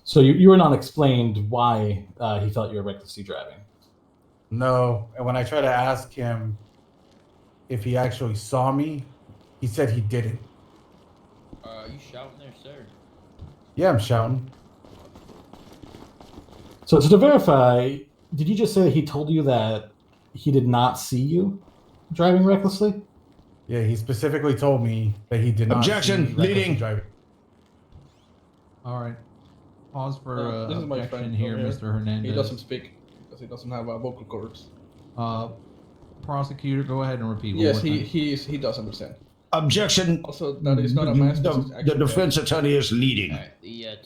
So you were not explained why he felt you were recklessly driving? No, and when I tried to ask him if he actually saw me, he said he didn't. You shouting there, sir? Yeah, I'm shouting. So to verify, did you just say that he told you that he did not see you driving recklessly? Yeah, he specifically told me that he did not Objection, see me recklessly leading. driving. All right. Pause for This is my objection friend here, over Mr. Hernandez. He doesn't speak because he doesn't have vocal cords. Prosecutor, go ahead and repeat. one Yes, more time. he does understand. Objection. Also, that is not a mask. This is The actual defense death. attorney is leading.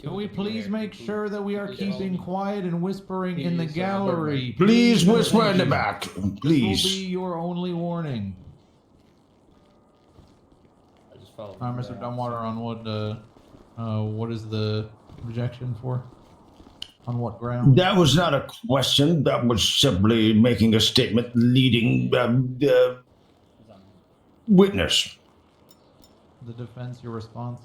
Can we please make sure that we are keeping quiet and whispering in the He's, gallery? Please and whisper in the thank you. back. This will Please. be your only warning. I just followed. Mr. Dumbwater, on what is the objection for? On what ground? That was not a question. That was simply making a statement leading the witness. The defense, your response?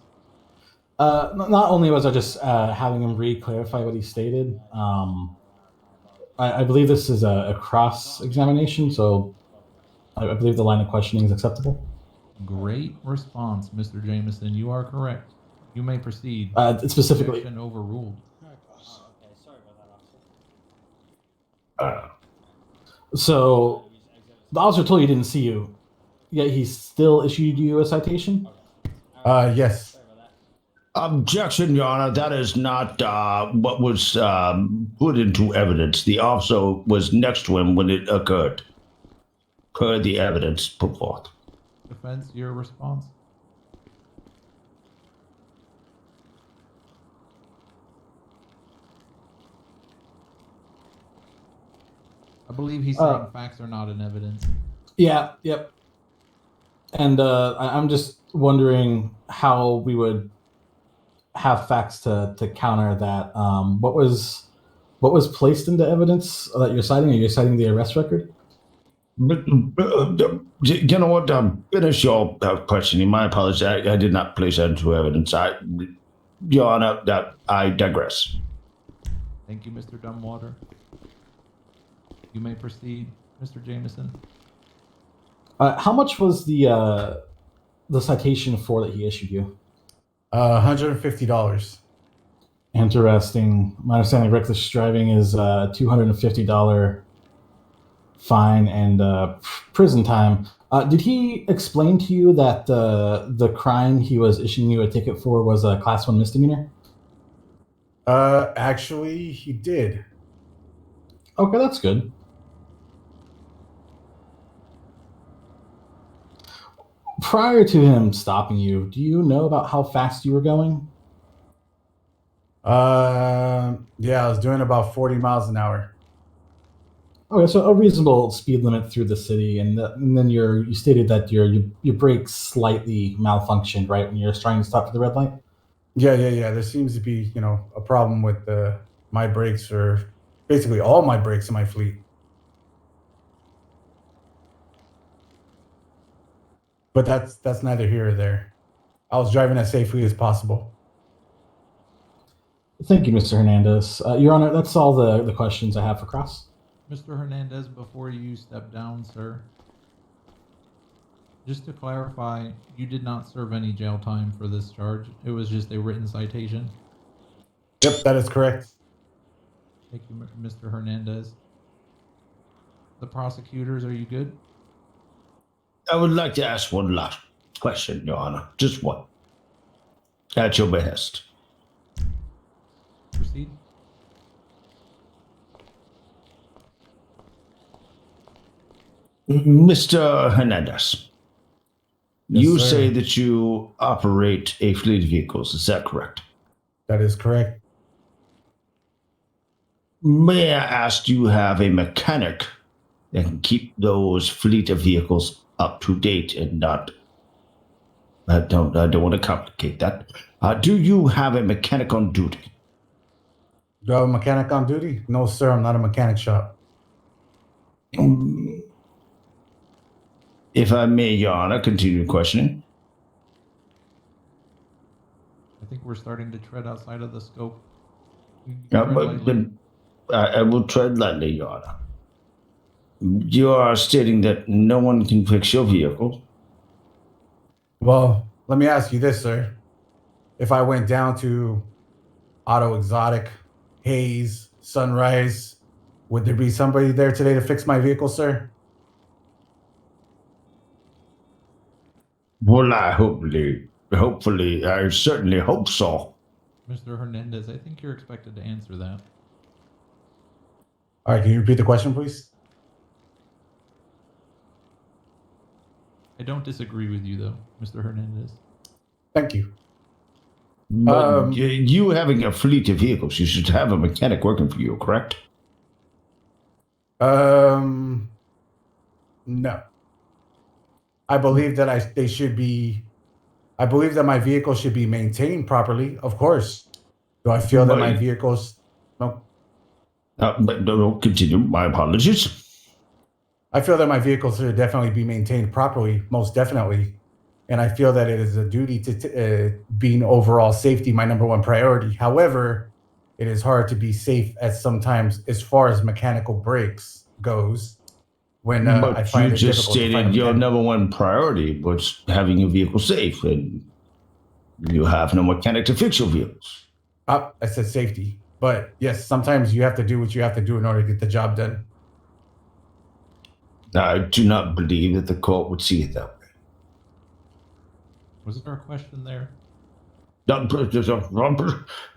Not only was I just having him re-clarify what he stated, I believe this is a cross-examination, so I believe the line of questioning is acceptable. Great response, Mr. Jameson. You are correct. You may proceed. Specifically, Objection overruled. So the officer told you he didn't see you, yet he still issued you a citation? Yes. Objection, Your Honor. That is not what was put into evidence. The officer was next to him when it occurred, per the evidence put forth. Defense, your response? I believe he's saying facts are not in evidence. Yeah, yep. And I'm just wondering how we would have facts to counter that. What was placed into evidence that you're citing? Are you citing the arrest record? But, you know what? Finish your questioning. My apologies. I did not place that into evidence. Your Honor, that I digress. Thank you, Mr. Dumbwater. You may proceed, Mr. Jameson. How much was the citation for that he issued you? $150. Interesting. My understanding of reckless driving is $250 fine and prison time. Did he explain to you that the crime he was issuing you a ticket for was a Class 1 misdemeanor? Actually, he did. Okay, that's good. Prior to him stopping you, do you know about how fast you were going? Yeah, I was doing about 40 miles an hour. Okay, so a reasonable speed limit through the city, and then you stated that your brakes slightly malfunctioned, right, when you're trying to stop for the red light? Yeah. There seems to be, a problem with my brakes, or basically all my brakes in my fleet. But that's neither here or there. I was driving as safely as possible. Thank you, Mr. Hernandez. Your Honor, that's all the questions I have for Cross. Mr. Hernandez, before you step down, sir, just to clarify, you did not serve any jail time for this charge. It was just a written citation. Yep, that is correct. Thank you, Mr. Hernandez. The prosecutors, are you good? I would like to ask one last question, Your Honor. Just one. At your behest. Proceed. Mr. Hernandez, Yes, you sir. say that you operate a fleet of vehicles. Is that correct? That is correct. May I ask, do you have a mechanic that can keep those fleet of vehicles up to date and not? I don't want to complicate that. Do you have a mechanic on duty? Do I have a mechanic on duty? No, sir. I'm not a mechanic shop. If I may, Your Honor, continue questioning. I think we're starting to tread outside of the scope. I will tread lightly, Your Honor. You are stating that no one can fix your vehicle. Well, let me ask you this, sir. If I went down to Auto Exotic, Hayes, Sunrise, would there be somebody there today to fix my vehicle, sir? Well, hopefully, I certainly hope so. Mr. Hernandez, I think you're expected to answer that. All right, can you repeat the question, please? I don't disagree with you, though, Mr. Hernandez. Thank you. But you having a fleet of vehicles, you should have a mechanic working for you, correct? No. I believe that I believe that my vehicle should be maintained properly, of course. Do I feel that my vehicles... No. But no, continue. My apologies. I feel that my vehicles should definitely be maintained properly, most definitely. And I feel that it is a duty to being overall safety my number one priority. However, it is hard to be safe at sometimes as far as mechanical breaks goes. When But I find you it just difficult to find a stated your mechanic. number one priority was having your vehicle safe, and you have no mechanic to fix your vehicles. I said safety. But yes, sometimes you have to do what you have to do in order to get the job done. I do not believe that the court would see it that way. Was there a question there?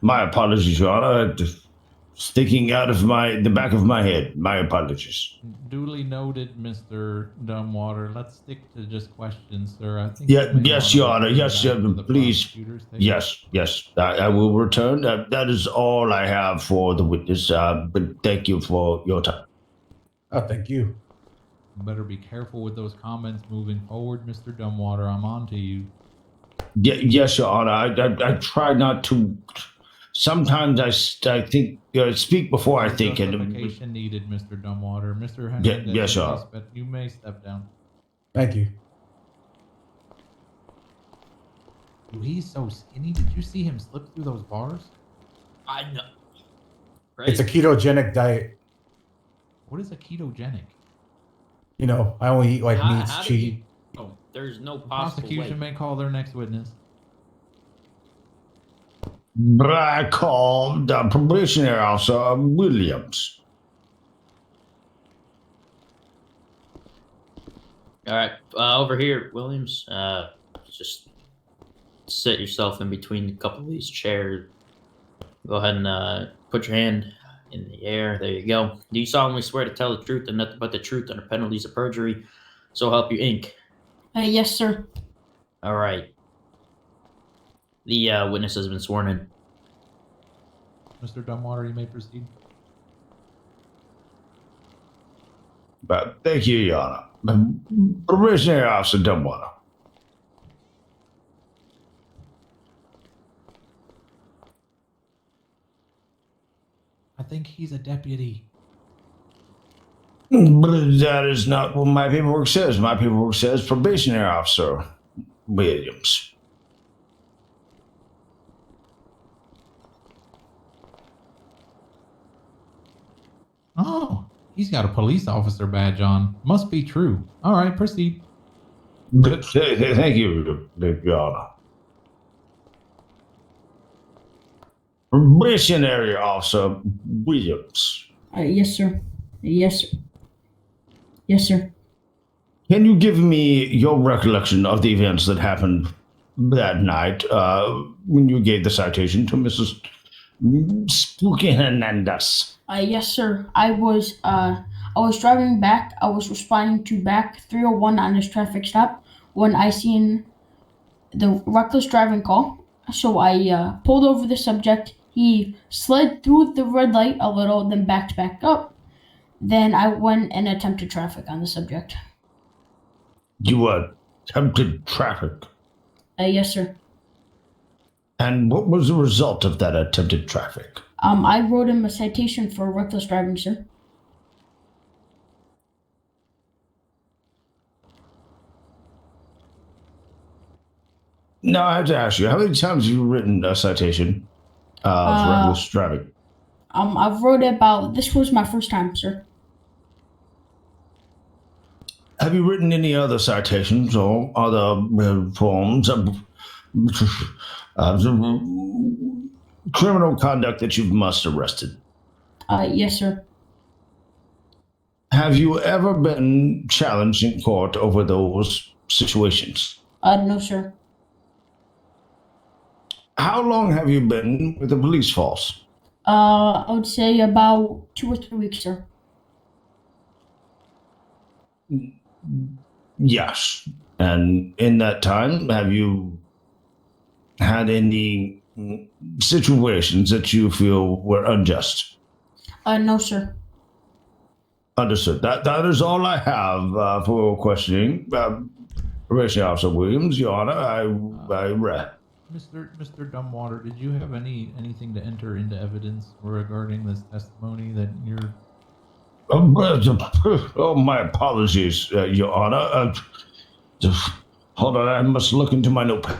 My apologies, Your Honor. Just sticking out of the back of my head. My apologies. Duly noted, Mr. Dumbwater. Let's stick to just questions, sir. I think. Yes, Your Honor. Yes, please. Yes. I will return. That is all I have for the witness. But thank you for your time. Oh, thank you. Better be careful with those comments moving forward, Mr. Dumbwater. I'm on to you. Yes, Your Honor. I try not to. Sometimes I think speak before I think. Justification needed, Mr. Dumbwater. Mr. Hernandez, yes, Your Honor. you may step down. Thank you. Dude, he's so skinny. Did you see him slip through those bars? I know. Right. It's a ketogenic diet. What is a ketogenic? You know, I only eat like meats, cheese. Oh, there's no The possible prosecution way. may call their next witness. I call the probationary officer Williams. All right, over here, Williams. Just sit yourself in between a couple of these chairs. Go ahead and put your hand in the air. There you go. Do you solemnly swear to tell the truth and nothing but the truth under penalties of perjury? So help you, Inc. Yes, sir. All right. The witness has been sworn in. Mr. Dumbwater, you may proceed. But thank you, Your Honor. Probationary officer Dumbwater. I think he's a deputy. But that is not what my paperwork says. My paperwork says probationary officer Williams. Oh, he's got a police officer badge on. Must be true. All right, proceed. Thank you, Your Honor. Probationary officer Williams. Yes, sir. Yes, sir. Yes, sir. Can you give me your recollection of the events that happened that night when you gave the citation to Mrs. Spooky Hernandez? Yes, sir. I was driving back. I was responding to back 301 on this traffic stop when I seen the reckless driving call. So I pulled over the subject. He slid through the red light a little, then backed back up. Then I went and attempted traffic on the subject. You attempted traffic? Yes, sir. And what was the result of that attempted traffic? I wrote him a citation for reckless driving, sir. Now I have to ask you, how many times have you written a citation for reckless driving? I've wrote about, this was my first time, sir. Have you written any other citations or other forms of criminal conduct that you must arrested? Yes, sir. Have you ever been challenged in court over those situations? No, sir. How long have you been with the police force? I would say about 2 or 3 weeks, sir. Yes. And in that time, have you had any situations that you feel were unjust? No, sir. Understood. That is all I have for questioning. Probation Officer Williams, Your Honor, I read. Mr. Dumbwater, did you have anything to enter into evidence regarding this testimony that you're? Oh, my apologies, Your Honor. Hold on, I must look into my notepad.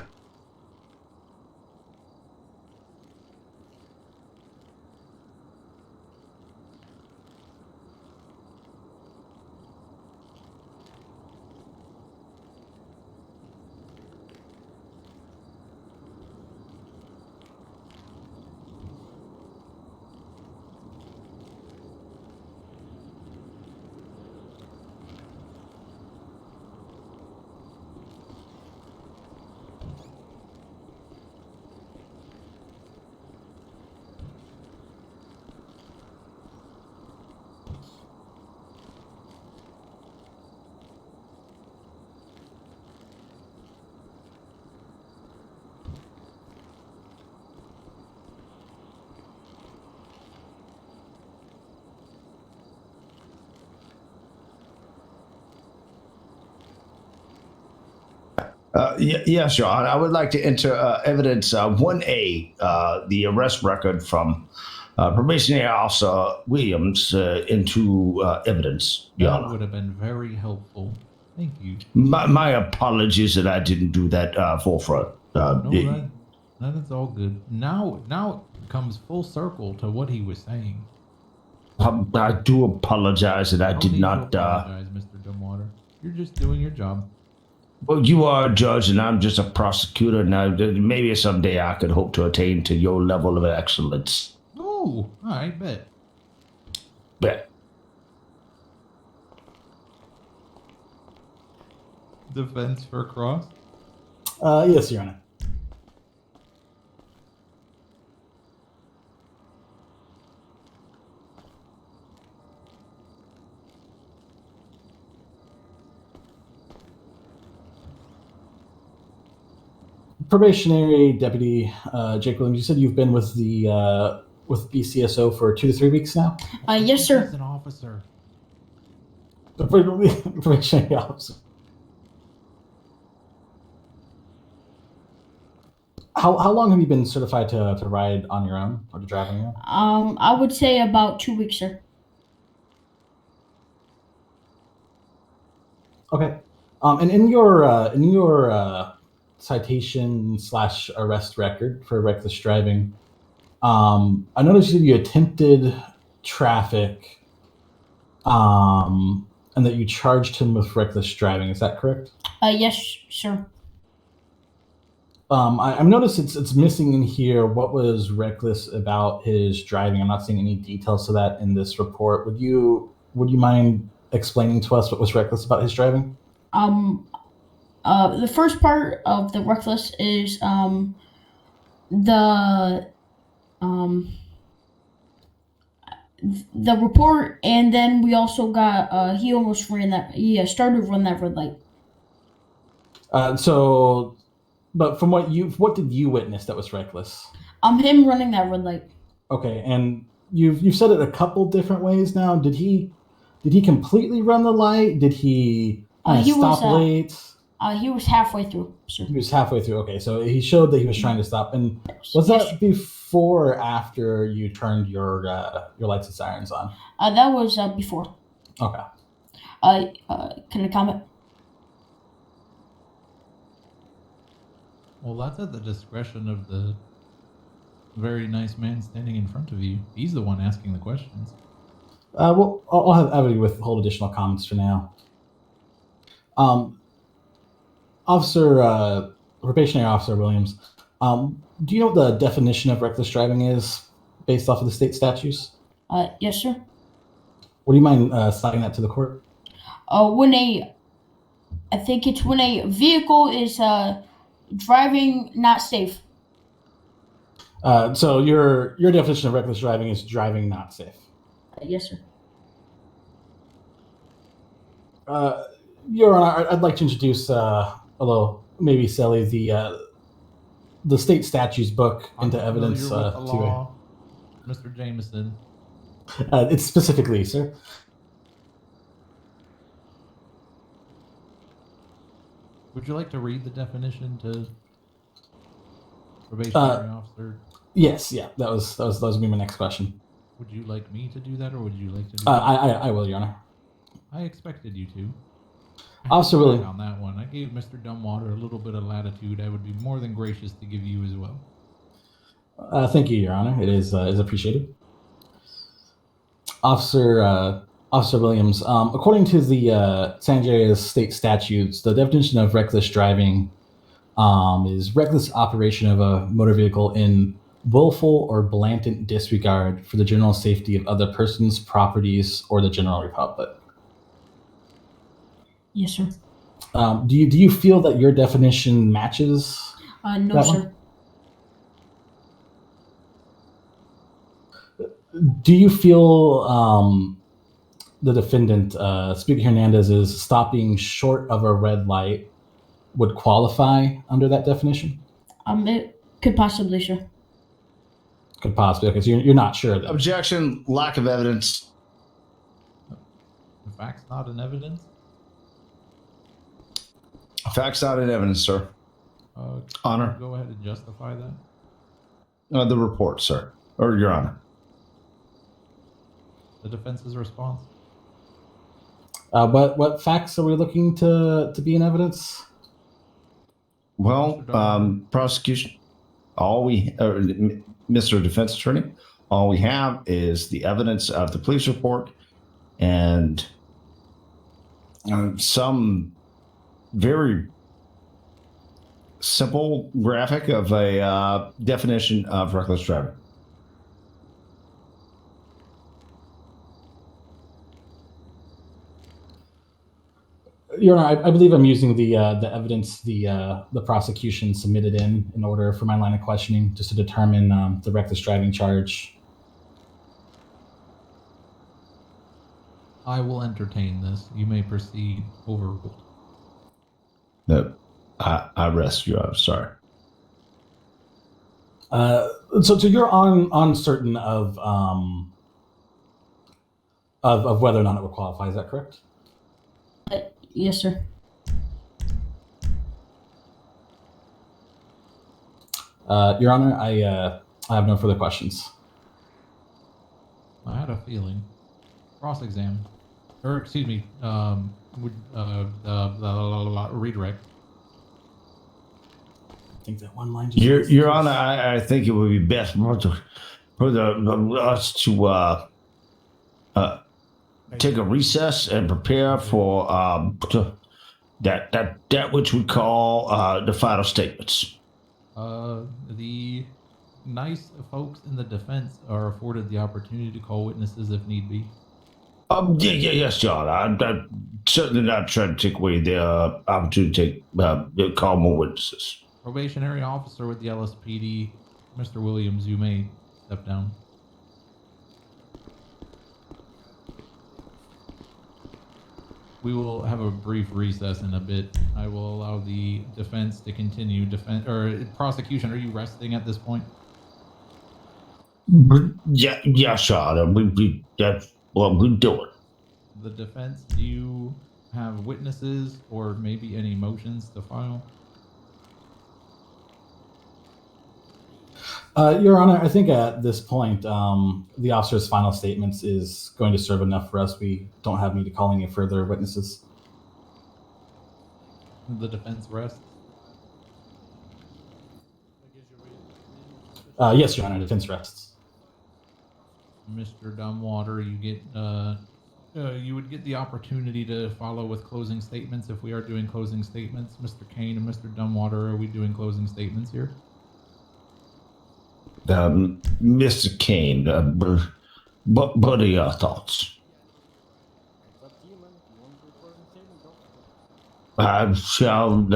Yes, Your Honor. I would like to enter evidence 1A, the arrest record from Probationary Officer Williams into evidence, Your That Honor. would have been very helpful. Thank you. My apologies that I didn't do that forefront. No, that's all good. Now it comes full circle to what he was saying. I do apologize that I No did need to not. apologize, Mr. Dumbwater. You're just doing your job. Well, you are a judge and I'm just a prosecutor. Now, maybe someday I could hope to attain to your level of excellence. Oh, I bet. Bet. Defense for Cross? Yes, Your Honor. Probationary Deputy Jake Williams, you said you've been with the with BCSO for 2 to 3 weeks now? Yes, sir. He's an officer. Probationary officer. How long have you been certified to ride on your own or to drive on your own? I would say about 2 weeks, sir. Okay. And in your citation / arrest record for reckless driving, I noticed that you attempted traffic, and that you charged him with reckless driving. Is that correct? Yes, sir. I've noticed it's missing in here what was reckless about his driving. I'm not seeing any details to that in this report. Would you mind explaining to us what was reckless about his driving? The first part of the reckless is the report, and then we also got he almost ran that started to run that red light. But from what did you witness that was reckless? Him running that red light. Okay, and you've said it a couple different ways now. Did he completely run the light? Did he stop late? He was halfway through, sir. He was halfway through. Okay, so he showed that he was trying to stop. And was that before or after you turned your lights and sirens on? That was before. Okay. Can I comment? Well, that's at the discretion of the very nice man standing in front of you. He's the one asking the questions. Well, I'll have Ebony withhold additional comments for now. Probationary Officer Williams, do you know what the definition of reckless driving is based off of the state statutes? Yes, sir. Would you mind citing that to the court? I think it's when a vehicle is driving not safe. So your definition of reckless driving is driving not safe. Yes, sir. Your Honor, I'd like to introduce, although maybe silly, the state statutes book into I'm evidence familiar with the to law, Mr. Jameson. it's specifically, sir. Would you like to read the definition to probationary officer? Yes, yeah, that was going to be my next question. Would you like me to do that, or would you like to do I will, Your Honor. I expected you to. Officer Williams. On that one, I gave Mr. Dumbwater a little bit of latitude. I would be more than gracious to give you as well. Thank you, Your Honor. It is appreciated. Officer Williams, according to the San Andreas state statutes, the definition of reckless driving is reckless operation of a motor vehicle in willful or blatant disregard for the general safety of other persons, properties, or the general republic. Yes, sir. Do you feel that your definition matches? No, sir. Do you feel the defendant, Speaker Hernandez, is stopping short of a red light would qualify under that definition? It could possibly, sir. Could possibly. Okay, so you're not sure then. Objection. Lack of evidence. The fact's not in evidence? Facts not in evidence, sir. Honor. Go ahead and justify that. The report, sir. Or Your Honor. The defense's response. What facts are we looking to be in evidence? Well, prosecution, Mr. Defense Attorney, all we have is the evidence of the police report and some very simple graphic of a definition of reckless driving. Your Honor, I believe I'm using the evidence the prosecution submitted in order for my line of questioning, just to determine the reckless driving charge. I will entertain this. You may proceed. Overruled. No, I rest you. I'm sorry. So you're uncertain of whether or not it would qualify. Is that correct? Yes, sir. Your Honor, I have no further questions. I had a feeling. Cross-exam. Or, excuse me, redirect. I think that one line just... Your Honor, I think it would be best for us to take a recess and prepare for that which we call the final statements. The nice folks in the defense are afforded the opportunity to call witnesses if need be. Yes, John. I'm certainly not trying to take away the opportunity to call more witnesses. Probationary officer with the LSPD, Mr. Williams, you may step down. We will have a brief recess in a bit. I will allow the defense to continue. Prosecution, are you resting at this point? Yeah, Sean. That's what we're doing. The defense, do you have witnesses or maybe any motions to file? Your Honor, I think at this point, the officer's final statements is going to serve enough for us. We don't have need to call any further witnesses. The defense rests? Yes, Your Honor, defense rests. Mr. Dumbwater, you would get the opportunity to follow with closing statements if we are doing closing statements. Mr. Kane and Mr. Dumbwater, are we doing closing statements here? Mr. Kane, what are your thoughts? I shall,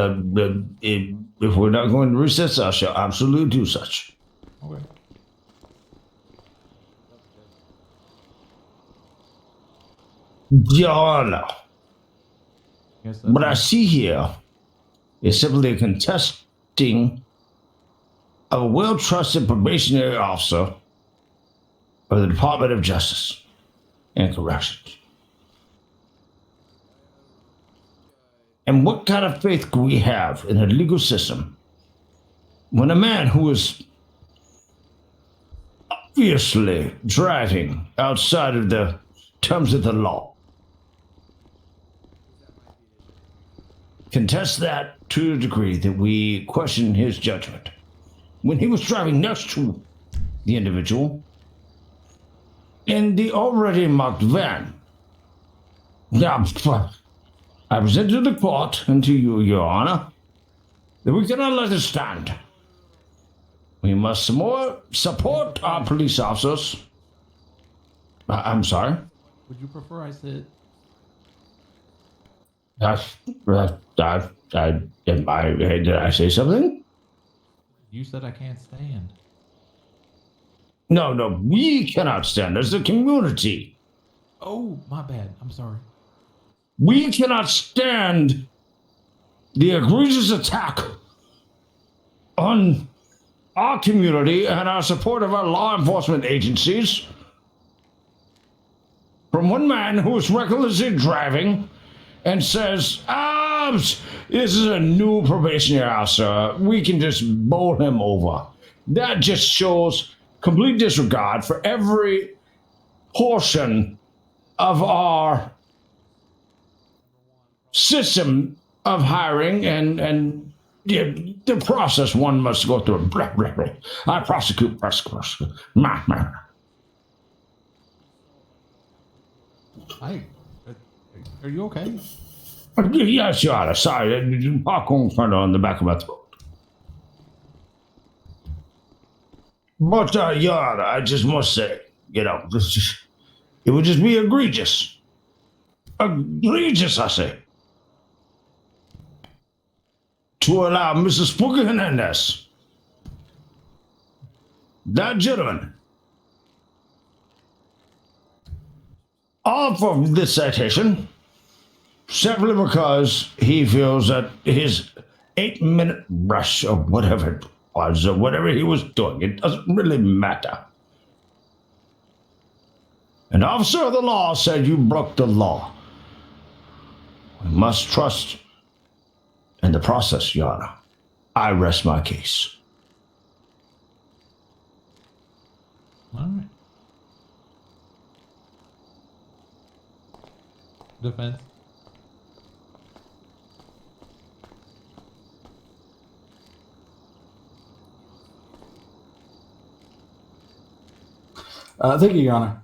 if we're not going to recess, I shall absolutely do such. Okay. Your Honor, Yes, what I see here is simply contesting a well-trusted probationary officer of the Department of Justice and Corrections. And what kind of faith can we have in a legal system when a man who is obviously driving outside of the terms of the law contests that to the degree that we question his judgment? When he was driving next to the individual in the already marked van. Now, I present to the court and to you, Your Honor, that we cannot let it stand. We must more support our police officers. I'm sorry? Would you prefer I said? Did I say something? You said I can't stand. No, we cannot stand as a community. Oh, my bad. I'm sorry. We cannot stand the egregious attack on our community and our support of our law enforcement agencies from one man who is recklessly driving and says, this is a new probationary officer. We can just bowl him over. That just shows complete disregard for every portion of our system of hiring and the process one must go through. Blah, blah, blah. I prosecute. Are you okay? Yes, Your Honor. Sorry, popcorn turned on the back of my throat. But, Your Honor, I just must say, it would just be egregious. Egregious, I say. To allow Mrs. Spooky Hernandez, that gentleman, off of this citation, simply because he feels that his 8-minute rush or whatever it was, or whatever he was doing, it doesn't really matter. An officer of the law said you broke the law. We must trust in the process, Your Honor. I rest my case. All right. Defense. Thank you, Your Honor.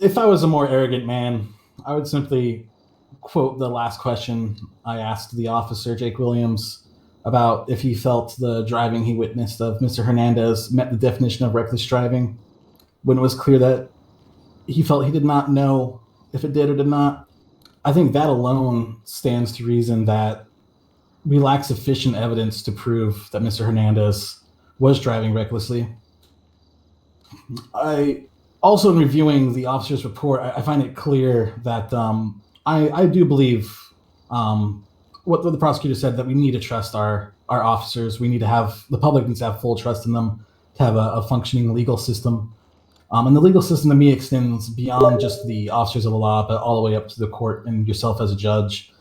If I was a more arrogant man, I would simply quote the last question I asked the officer, Jake Williams, about if he felt the driving he witnessed of Mr. Hernandez met the definition of reckless driving, when it was clear that he felt he did not know if it did or did not. I think that alone stands to reason that we lack sufficient evidence to prove that Mr. Hernandez was driving recklessly. I also, in reviewing the officer's report, I find it clear that I do believe what the prosecutor said, that we need to trust our officers. We need to have, the public needs to have full trust in them to have a functioning legal system. And the legal system to me extends beyond just the officers of the law, but all the way up to the court and yourself as a judge.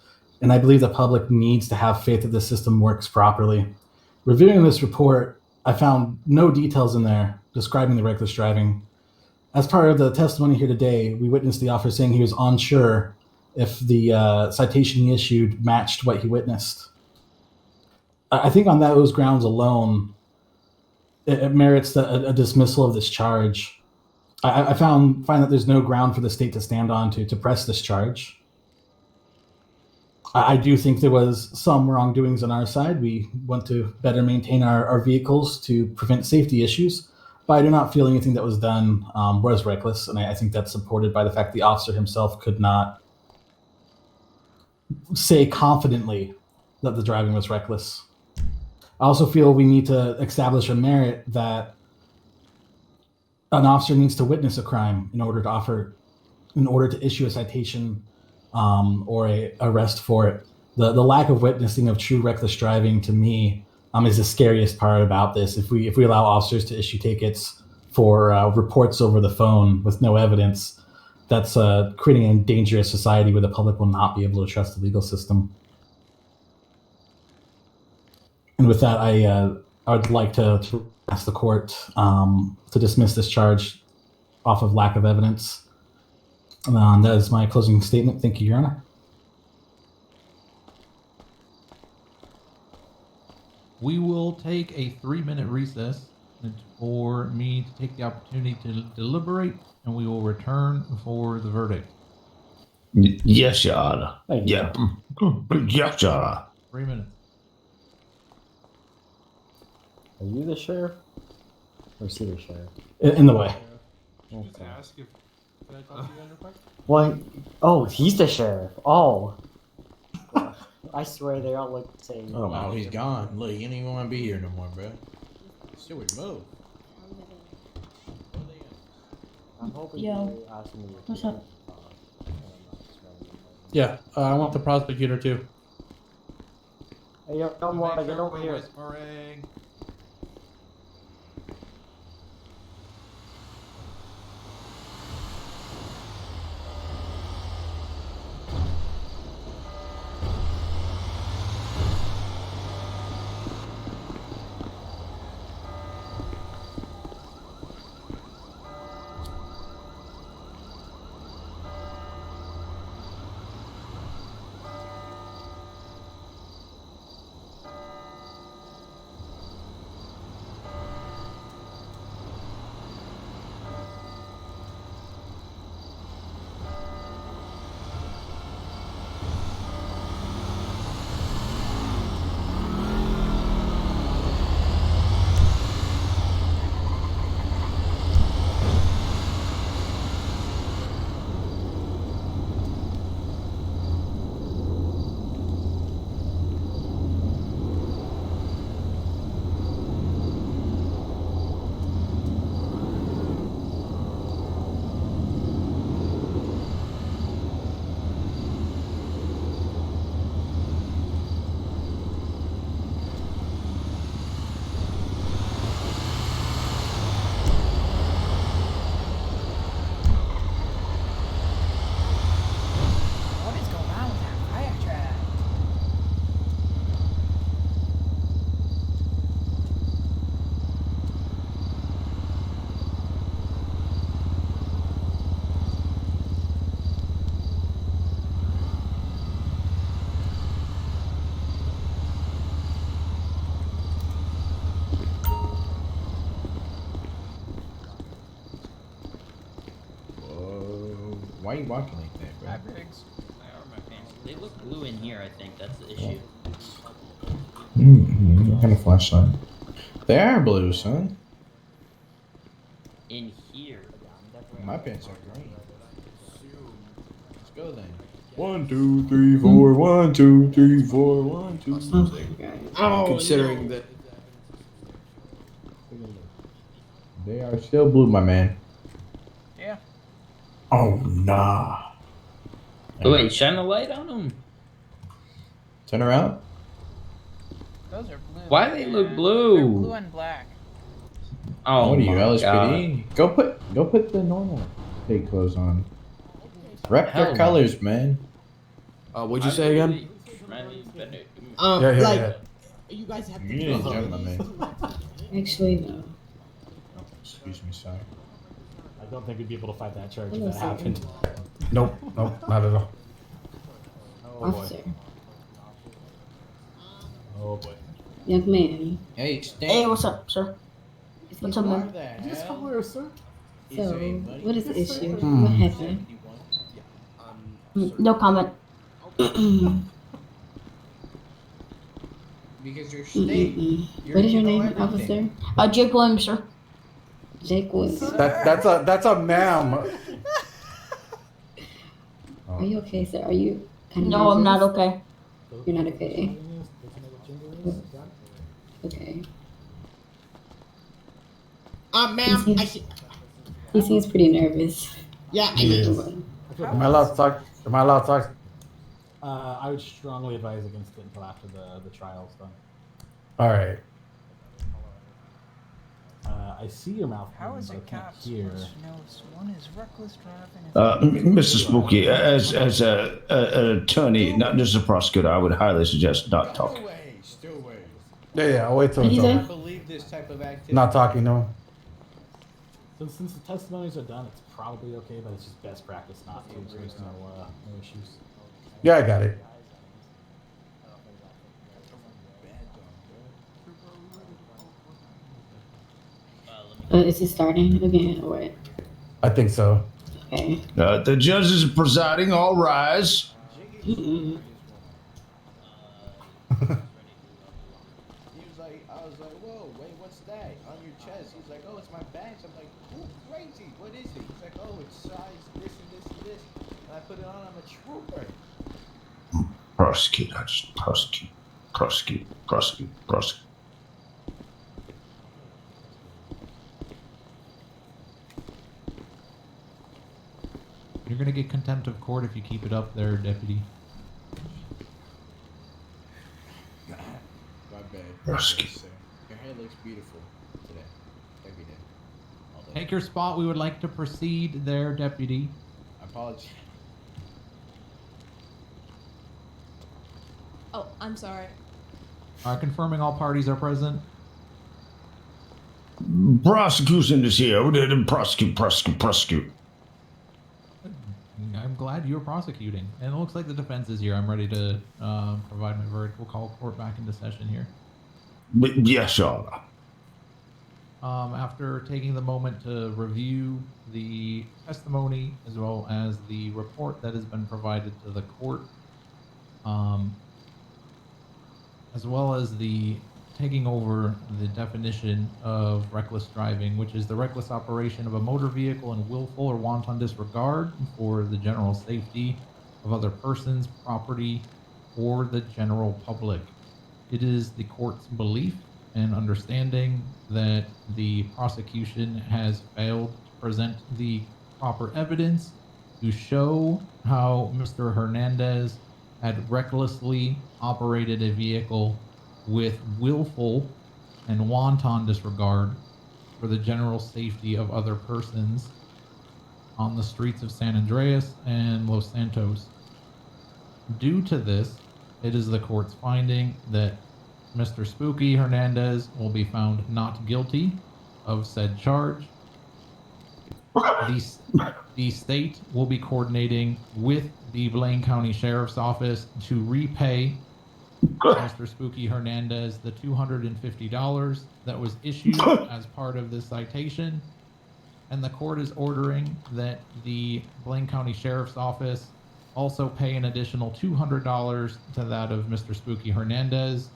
And I believe the public needs to have faith that the system works properly. Reviewing this report, I found no details in there describing the reckless driving. As part of the testimony here today, we witnessed the officer saying he was unsure if the citation he issued matched what he witnessed. I think on those grounds alone, it merits a dismissal of this charge. I find that there's no ground for the state to stand on to press this charge. I do think there was some wrongdoings on our side. We want to better maintain our vehicles to prevent safety issues, but I do not feel anything that was done was reckless, and I think that's supported by the fact the officer himself could not say confidently that the driving was reckless. I also feel we need to establish a merit that an officer needs to witness a crime in order to issue a citation or a arrest for it. The lack of witnessing of true reckless driving to me is the scariest part about this. If we allow officers to issue tickets for reports over the phone with no evidence, that's creating a dangerous society where the public will not be able to trust the legal system. And with that, I would like to ask the court to dismiss this charge off of lack of evidence. And that is my closing statement. Thank you, Your Honor. We will take a 3-minute recess for me to take the opportunity to deliberate, and we will return for the verdict. Yes, Your Honor. Thank you. Yeah. Yes, Your Honor. 3 minutes. Are you the sheriff? Or is he the sheriff? In the way. Just ask if. Can I talk to you under quick? What? Oh, he's the sheriff. Oh. I swear they all look the same. Oh, wow, he's gone. Look, he didn't even want to be here no more, bro. Stewart, move. I'm hoping Yo, they ask me. what's up? Yeah, I want the prosecutor too. Hey, yo, don't want to get over here. Whispering. What is going on with that fire truck? Whoa. Why are you walking like that, bro? Briggs. They look blue in here, I think. That's the issue. What kind of flashlight? They are blue, son. In here. My pants are green. Let's go then. 1, 2, 3, 4. 1, 2, 3, 4. 1, 2, 3. Oh, considering that. They are still blue, my man. Yeah. Oh, nah. Oh, wait, shine the light on them. Turn around. Those are blue. Why they look man. blue? They're blue and black. Oh, What are you, my LSPD? God. Go put the normal fake clothes on. Rep Hell their no. colors, man. What'd you say again? Yeah. You guys have You didn't jump, my man. Actually, no. Excuse me, sorry. I don't think we'd be able to fight that charge if Hello, that sir. happened. Nope, not at all. Oh boy. Officer. Oh boy. Young man. Hey, Stan. Hey, what's up, sir? What's up, man? Just come here, sir. So, what is the issue? Hmm. What happened? No comment. Because you're state. What is your name, officer? Jake Williams, sir. Jake Williams. That's a ma'am. Are you okay, sir? Are you No, I'm not okay. You're not okay. Okay. Ma'am, He seems pretty nervous. Yeah, Am I allowed to talk? I would strongly advise against it until after the trial's done. All right. I see your mouth. How moving, is but a I can't cop hear. supposed to know if one is reckless driving? Mr. Spooky, as an attorney, not just a prosecutor, I would highly suggest not talking. Still wait. Yeah, I'll wait till What'd it's you say? over. I believe this type of activity. Not talking to him. Since the testimonies are done, it's probably okay, but it's just best practice not to, so there's no issues. Yeah, I got it. Is it starting again or what? I think so. Okay. The judges are presiding. All rise. Mm-mm. I was like, whoa, wait, what's that on your chest? He's like, oh, it's my badge. I'm like, oh, crazy. What is it? He's like, oh, it's size this and this and this. And I put it on. I'm a trooper. Prosecute. I just prosecute. Prosecute. Prosecute. Prosecute. You're gonna get contempt of court if you keep it up there, deputy. My bad. Prosecute. Your hair looks beautiful today. Every day. All day. Take your spot. We would like to proceed there, deputy. I apologize. Oh, I'm sorry. Confirming all parties are present. Prosecution is here. Prosecute. Prosecute. Prosecute. I'm glad you're prosecuting. And it looks like the defense is here. I'm ready to provide my verdict. We'll call court back into session here. Yes, Your Honor. After taking the moment to review the testimony as well as the report that has been provided to the court, as well as the taking over the definition of reckless driving, which is the reckless operation of a motor vehicle in willful or wanton disregard for the general safety of other persons, property, or the general public. It is the court's belief and understanding that the prosecution has failed to present the proper evidence to show how Mr. Hernandez had recklessly operated a vehicle with willful and wanton disregard for the general safety of other persons on the streets of San Andreas and Los Santos. Due to this, it is the court's finding that Mr. Spooky Hernandez will be found not guilty of said charge. The state will be coordinating with the Blaine County Sheriff's Office to repay Mr. Spooky Hernandez the $250 that was issued as part of this citation. And the court is ordering that the Blaine County Sheriff's Office also pay an additional $200 to that of Mr. Spooky Hernandez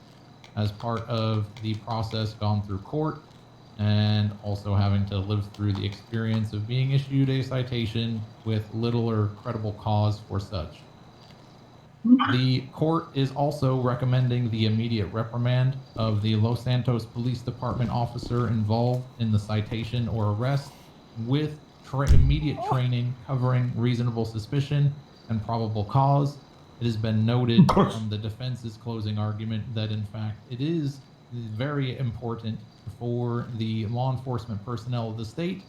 as part of the process gone through court, and also having to live through the experience of being issued a citation with little or credible cause for such. The court is also recommending the immediate reprimand of the Los Santos Police Department officer involved in the citation or arrest, with immediate training covering reasonable suspicion and probable cause. It has been noted from the defense's closing argument that, in fact, it is very important for the law enforcement personnel of the state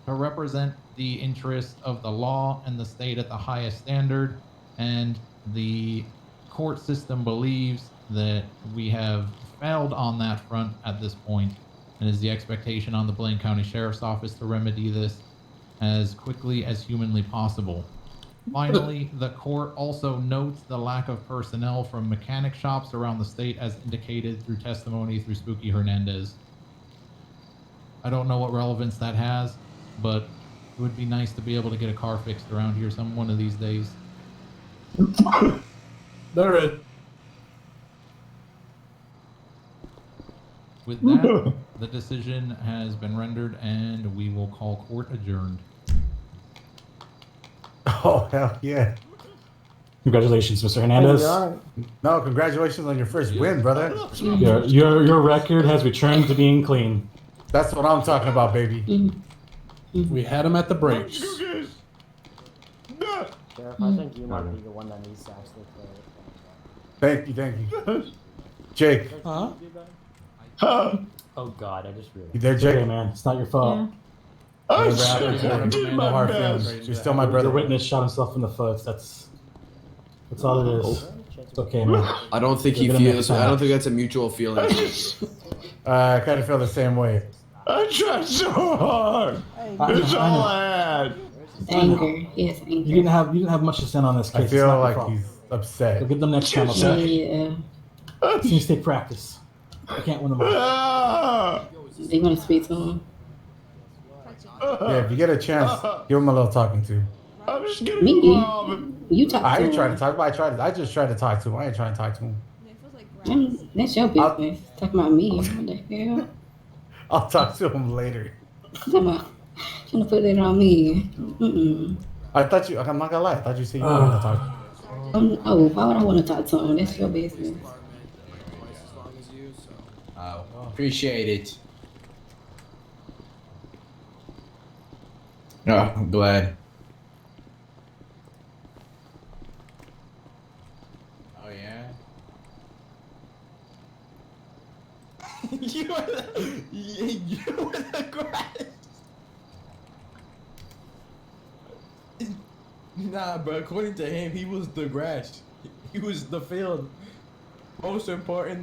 to represent the interests of the law and the state at the highest standard, and the court system believes that we have failed on that front at this point, and is the expectation on the Blaine County Sheriff's Office to remedy this as quickly as humanly possible. Finally, the court also notes the lack of personnel from mechanic shops around the state as indicated through testimony through Spooky Hernandez. I don't know what relevance that has, but it would be nice to be able to get a car fixed around here one of these days. There. With that, the decision has been rendered and we will call court adjourned. Oh, hell yeah. Congratulations, Mr. Hernandez. No, congratulations on your first win, brother. Your record has returned to being clean. That's what I'm talking about, baby. We had him at the brakes. Sheriff, I think you might be the one that needs to actually play it. Thank you. Jake. Huh? Oh God, I just realized. You there, Jake? Okay, man. It's not your fault. I did my my best. best. You're still my brother. Your witness shot himself in the foot. That's all it is. It's okay, man. I don't think he You're gonna feels. make it I don't back. think that's a mutual feeling. I kind of feel the same way. I tried so hard. It's all I had. Anger. Yes, anger. You didn't have much to send on this case. I It's feel not your like fault. he's upset. Go get them next time. Yeah, Okay? yeah. Team state practice. I can't win them all. Ah. They want to speak to him. Yeah, if you get a chance, give him a little talking to. I'm just getting Me? involved. You talk I to ain't him. trying to talk, but I just tried to talk to him. I ain't trying to talk to him. That's your business. Talking about me. What the hell? I'll talk to him later. Talking about trying to put that on me. Mm-mm. I thought you. I'm not gonna lie. I thought you said you wanted to talk. Oh, why would I want to talk to him? That's your business. Oh, appreciate it. Oh, I'm glad. Oh yeah. you were the grass. Nah, but according to him, he was the grass. He was the field. Most important,